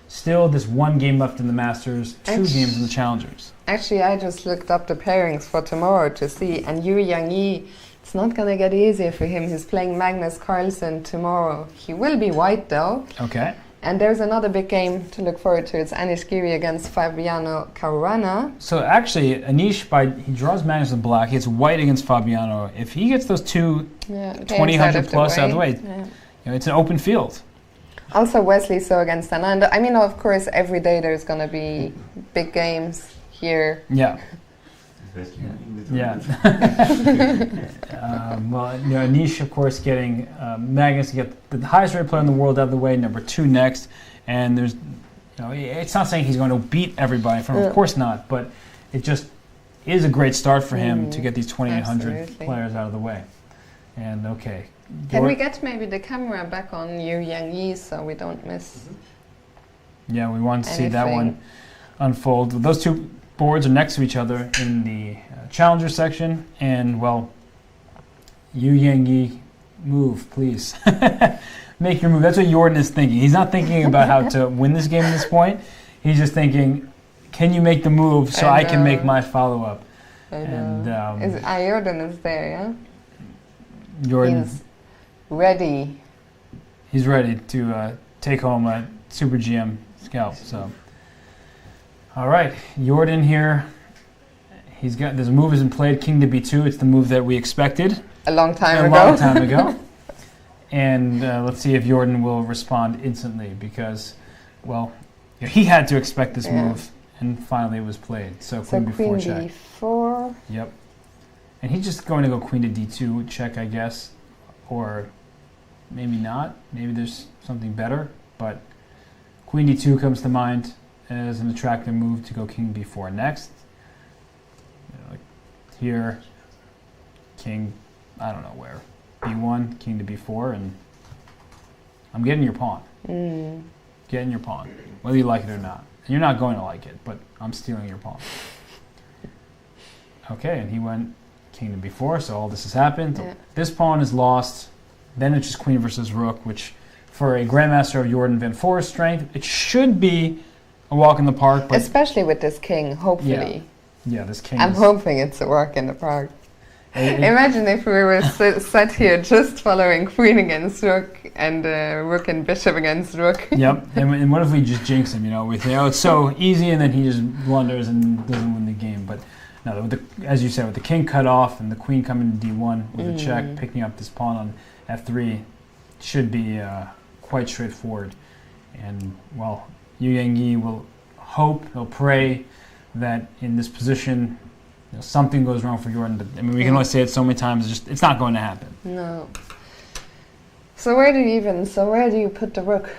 still, this one game left in the Masters, two games in the Challengers. Actually, I just looked up the pairings for tomorrow to see, and Yangyi, it's not going to get easier for him. He's playing Magnus Carlsen tomorrow. He will be white, though. Okay. And there's another big game to look forward to. It's Anish Giri against Fabiano Caruana. So actually, Anish, he draws Magnus in black. He gets white against Fabiano. If he gets those two 20-100 plus out of the way, it's an open field. Also Wesley So against Ananda. I mean, of course, every day there's going to be big games here. Yeah. Yeah. Well, Anish, of course, getting Magnus to get the highest rated player in the world out of the way, number 2 next. And there's, it's not saying he's going to beat everybody, of course not, but it just is a great start for him to get these 2800 players out of the way. And okay. Can we get maybe the camera back on Yangyi so we don't miss? Yeah, we want to see that one unfold. Those two boards are next to each other in the challenger section, and well, Yangyi, move, please. Make your move. That's what Jorden is thinking. He's not thinking about how to win this game at this point. He's just thinking, can you make the move so I can make my follow-up? And Jorden is there, yeah? Jorden. He's ready. He's ready to take home a Super GM scalp. So All right, Jorden here. He's got this move isn't played. King to b2. It's the move that we expected A long time a ago. long time ago. And let's see if Jorden will respond instantly because, well, he had to expect this move, and finally it was played. So queen b4 check. b4. Yep. And he's just going to go queen to d2 check, I guess, or maybe not. Maybe there's something better, but queen d2 comes to mind as an attractive move to go king b4 next. Like here, king, I don't know where, b1, king to b4, and I'm getting your pawn. Getting your pawn, whether you like it or not. And you're not going to like it, but I'm stealing your pawn. Okay, and he went king to b4, so all this has happened. Yeah. This pawn is lost. Then it's just queen versus rook, which for a grandmaster of Jorden Van Foreest strength, it should be a walk in the park. But Especially with this king, hopefully. yeah, this king I'm is... hoping it's a walk in the park. it- Imagine if we were sat here just following queen against rook and rook and bishop against rook. Yep, and what if we just jinx him, you know? We think, oh, it's so easy, and then he just blunders and doesn't win the game. But no, with the, as you said, with the king cut off and the queen coming to d1 with a check, picking up this pawn on f3 should be quite straightforward. And, well, Yangyi will hope, he'll pray that in this position, you know, something goes wrong for Jorden. I mean, we can only say it so many times, it's not going to happen. No. So where do you put the rook?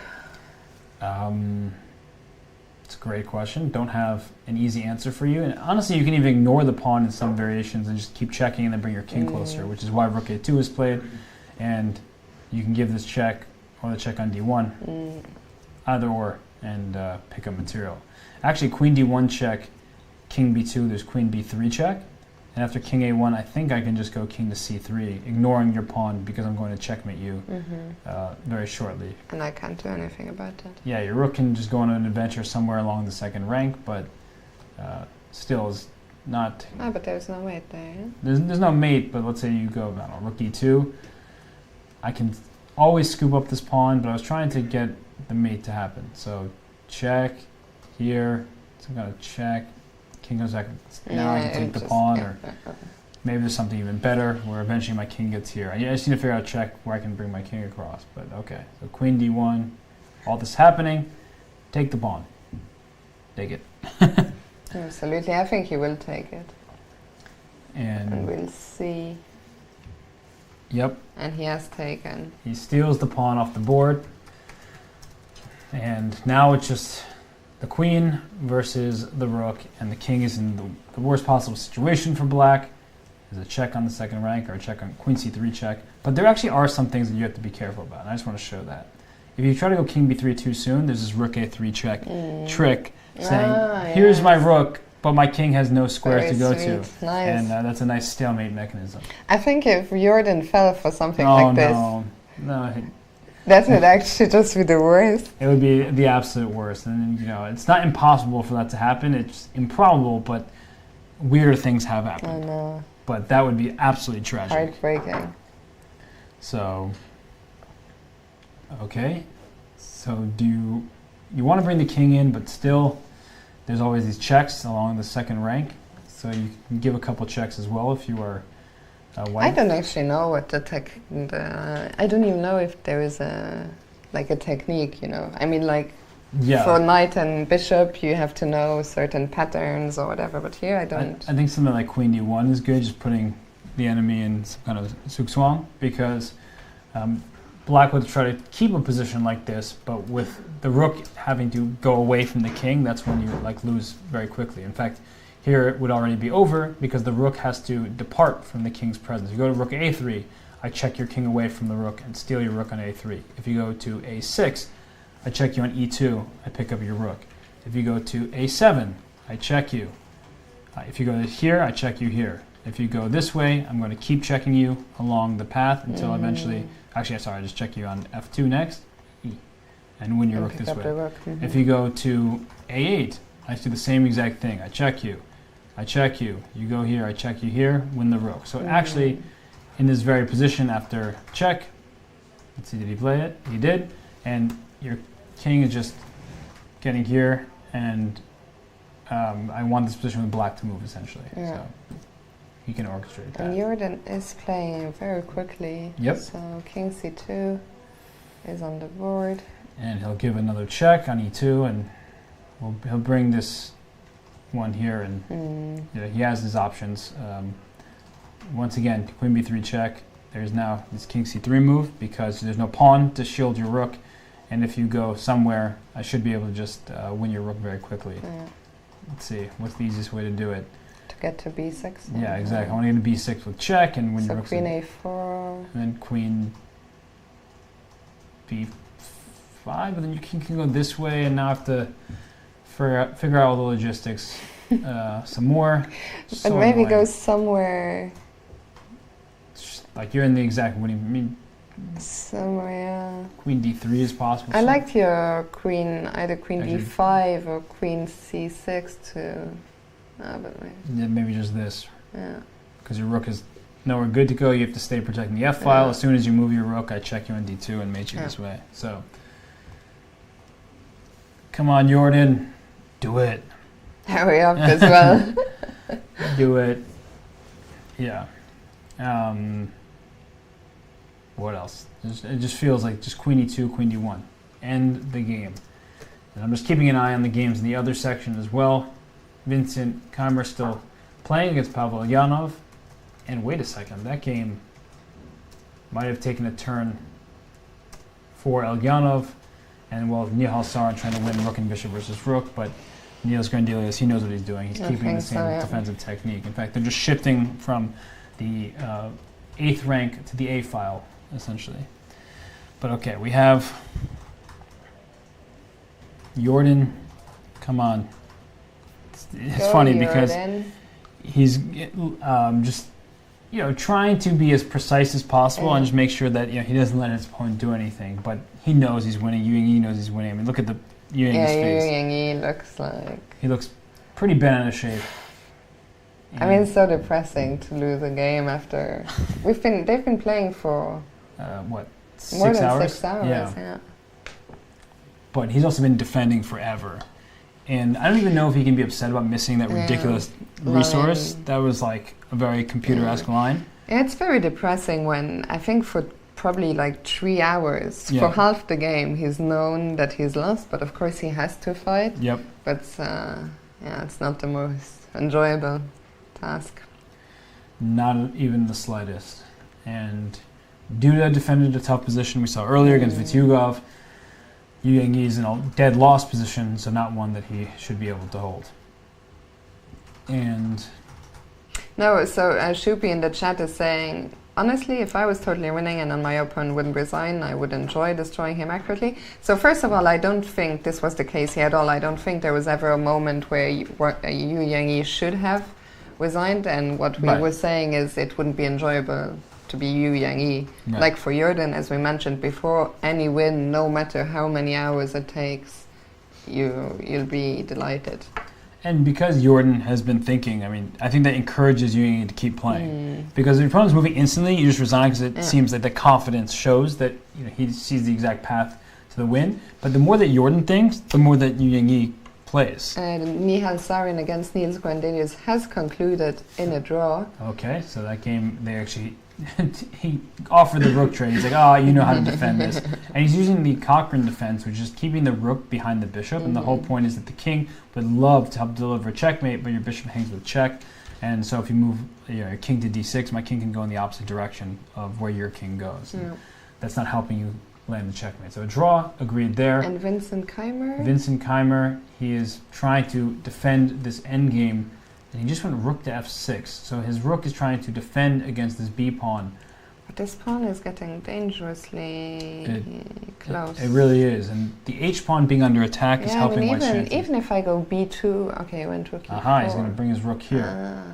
It's a great question. Don't have an easy answer for you. And honestly, you can even ignore the pawn in some variations and just keep checking and then bring your king closer, which is why rook a2 is played. And you can give this check or the check on d1, either or, and pick up material. Actually, queen d1 check, king b2, there's queen b3 check. And after king a1, I think I can just go king to c3, ignoring your pawn because I'm going to checkmate you very shortly. And I can't do anything about that. Yeah, your rook can just go on an adventure somewhere along the second rank, but still is not... Ah, but there's no mate there, yeah? There's no mate, but let's say you go, I don't know, rook e2. I can always scoop up this pawn, but I was trying to get the mate to happen. So check here, some kind of check. King goes back. Now I can take the pawn, or maybe there's something even better where eventually my king gets here. I just need to figure out a check where I can bring my king across. But okay, so queen d1, all this happening, take the pawn. Take it. Absolutely, I think he will take it. And we'll see. Yep. And he has taken. He steals the pawn off the board. And now it's just the queen versus the rook, and the king is in the worst possible situation for black. There's a check on the second rank, or a check on queen c3 check. But there actually are some things that you have to be careful about, and I just want to show that. If you try to go king b3 too soon, there's this rook a3 check trick saying, here's my rook, but my king has no squares to go to. Nice. And that's a nice stalemate mechanism. I think if Jorden fell for something like this, No, that would actually just be the worst. it would be the absolute worst. And, you know, it's not impossible for that to happen. It's improbable, but weirder things have I happened. know. But that would be absolutely tragic. Heartbreaking. So, okay. So do you want to bring the king in, but still there's always these checks along the second rank. So you can give a couple checks as well if you are white. I don't actually know what I don't even know if there is a technique, you know. I mean, like, for knight and bishop, you have to know certain patterns or whatever, but here I don't. I think something like queen d1 is good, just putting the enemy in some kind of zugzwang, because black would try to keep a position like this, but with the rook having to go away from the king, that's when you lose very quickly. In fact, here it would already be over because the rook has to depart from the king's presence. If you go to rook a3, I check your king away from the rook and steal your rook on a3. If you go to a6, I check you on e2, I pick up your rook. If you go to a7, I check you. If you go to here, I check you here. If you go this way, I'm going to keep checking you along the path until eventually... Actually, sorry, I just check you on f2 next, and win your rook this way. If you go to a8, I do the same exact thing. I check you. I check you. You go here, I check you here, win the rook. So actually, in this very position after check, let's see, did he play it? He did. And your king is just getting here, and I want this position with black to move, essentially. Yeah. So he can orchestrate that. And Jorden is playing very quickly. Yep. So king c2 is on the board. And he'll give another check on e2, and he'll bring this one here, and he has his options. Once again, queen b3 check. There's now this king c3 move because there's no pawn to shield your rook, and if you go somewhere, I should be able to just win your rook very quickly. Yeah. Let's see, what's the easiest way to do it? To get to b6. Yeah, exactly. I want to get to b6 with check, and win your So rook. queen a4. And then queen b5, but then your king can go this way, and now I have to figure out all the logistics some more. So And maybe annoying. go somewhere. Like you're in the exact winning. I mean, Somewhere, yeah. queen d3 is possible. I liked your queen, either queen Actually- d5 or queen c6 to. But maybe. Yeah, maybe just this, Yeah. because your rook is nowhere good to go. You have to stay protecting the f file. Yeah. As soon as you move your rook, I check you on d2 and mate you Yeah. this way. So, come on, Jorden, do it. Hurry up as well. Do it. Yeah. What else? It just feels like just queen e2, queen d1. End the game. And I'm just keeping an eye on the games in the other section as well. Vincent Keimer still playing against Pavel Ulyanov. And wait a second, that game might have taken a turn for Ulyanov. And well, Nihal Sarin trying to win rook and bishop versus rook, but Niels Grandelius, he knows what he's doing. He's I keeping the think same so, yeah. defensive technique. In fact, they're just shifting from the 8th rank to the A file, essentially. But okay, we have Jorden. Come on. It's Go, funny because Jorden. he's just trying to be as precise as possible and Yeah. just make sure that he doesn't let his opponent do anything. But he knows he's winning. Yangyi knows he's winning. I mean, look at the Yangyi's Yeah, face. Yangyi looks like. He looks pretty bent out of shape. I mean, it's so depressing to lose a game after they've been playing for What, 6 more than hours? 6 hours. Yeah. But he's also been defending forever. And I don't even know if he can be upset about missing that Yeah. ridiculous Line. resource. That was like a very computer-esque line. Yeah, it's very depressing when I think for probably like 3 hours Yeah. for half the game he's known that he's lost, but of course he has to fight. Yep. But yeah, it's not the most enjoyable task. Not even the slightest. And Duda defended a tough position we saw earlier against Vityugov. Yangyi is in a dead loss position, so not one that he should be able to hold. And No, so Shupi in the chat is saying, honestly, if I was totally winning and then my opponent wouldn't resign, I would enjoy destroying him accurately. So first of all, I don't think this was the case here at all. I don't think there was ever a moment where you Yangyi should have resigned, and what we Right. were saying is it wouldn't be enjoyable to be Yangyi. Right. Like for Jorden, as we mentioned before, any win, no matter how many hours it takes, you'll be delighted. And because Jorden has been thinking, I mean, I think that encourages you to keep playing. Because if your opponent's moving instantly, you just resign because it seems like the confidence shows that he sees the exact path to the win. But the more that Jorden thinks, the more that Yangyi plays. And Nihal Sarin against Niels Grandelius has concluded in a draw. Okay, so that game, they actually, he offered the rook trade. He's like, you know how to defend this. And he's using the Cochrane defense, which is keeping the rook behind the bishop. And the whole point is that the king would love to help deliver a checkmate, but your bishop hangs with check. And so if you move your king to d6, my king can go in the opposite direction of where your king goes. And that's not helping you land the checkmate. So a draw, agreed there. And Vincent Keimer? Vincent Keimer, he is trying to defend this endgame, and he just went rook to f6. So his rook is trying to defend against this b pawn. But this pawn is getting dangerously close. It really is, and the h pawn being under attack is helping white's chances. even if I go b2, okay, went rook e4. Aha, he's going to bring his rook here.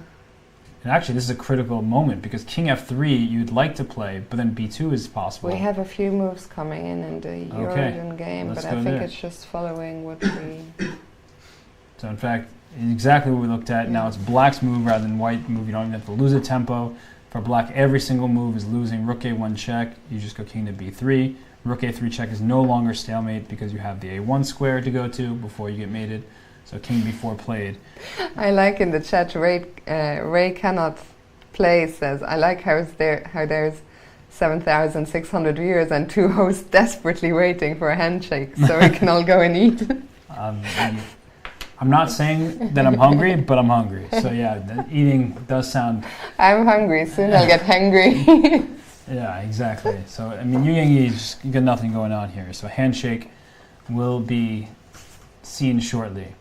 And actually, this is a critical moment, because king f3 you'd like to play, but then b2 is possible. We have a few moves coming in the Jorden game, let's but go I think there. it's just following what we... So in fact, exactly what we looked at. Now it's black's move rather than white move. You don't even have to lose a tempo. For black, every single move is losing. Rook a1 check. You just go king to b3. Rook a3 check is no longer stalemate because you have the a1 square to go to before you get mated. So king b4 played. I like in the chat, Ray cannot play says, I like how there's 7,600 viewers and 2 hosts desperately waiting for a handshake so we can all go and eat. I'm not saying that I'm hungry, but I'm hungry. So yeah, the eating does sound... I'm hungry, soon I'll get hangry. Yeah, exactly. So, I mean, you got nothing going on here. So handshake will be seen shortly.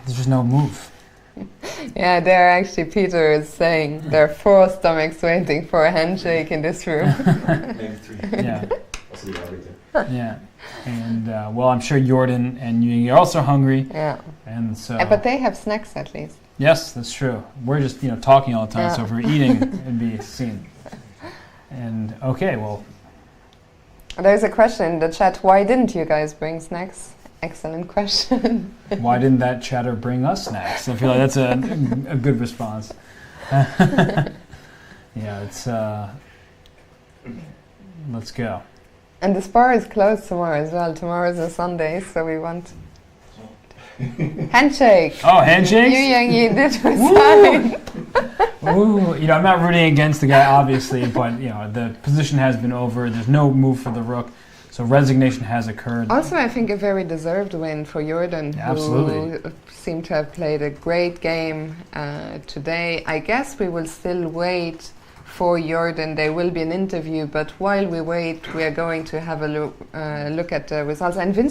There's just no move. Yeah, there actually Peter is saying there are 4 stomachs waiting for a handshake in this room. Yeah. Yeah. And, well, I'm sure Jorden and Yangyi are also hungry. Yeah. And so... But they have snacks at least. Yes, that's true. We're just, talking all the time, so if we're eating, it'd be seen. And, okay, well... There's a question in the chat, why didn't you guys bring snacks? Excellent question. Why didn't that chatter bring us snacks? I feel like that's a good response. Yeah, it's... let's go. And the spa is closed tomorrow as well. Tomorrow's a Sunday, so we want... Handshake! Oh, handshakes? You, Yangyi, did resign. Ooh, I'm not rooting against the guy, obviously, but, the position has been over. There's no move for the rook, so resignation has occurred. Also, I think a very deserved win for Jorden, who seemed to have played a great game today. I guess we will still wait for Jorden. There will be an interview, but while we wait, we are going to have a look at the results. And Vince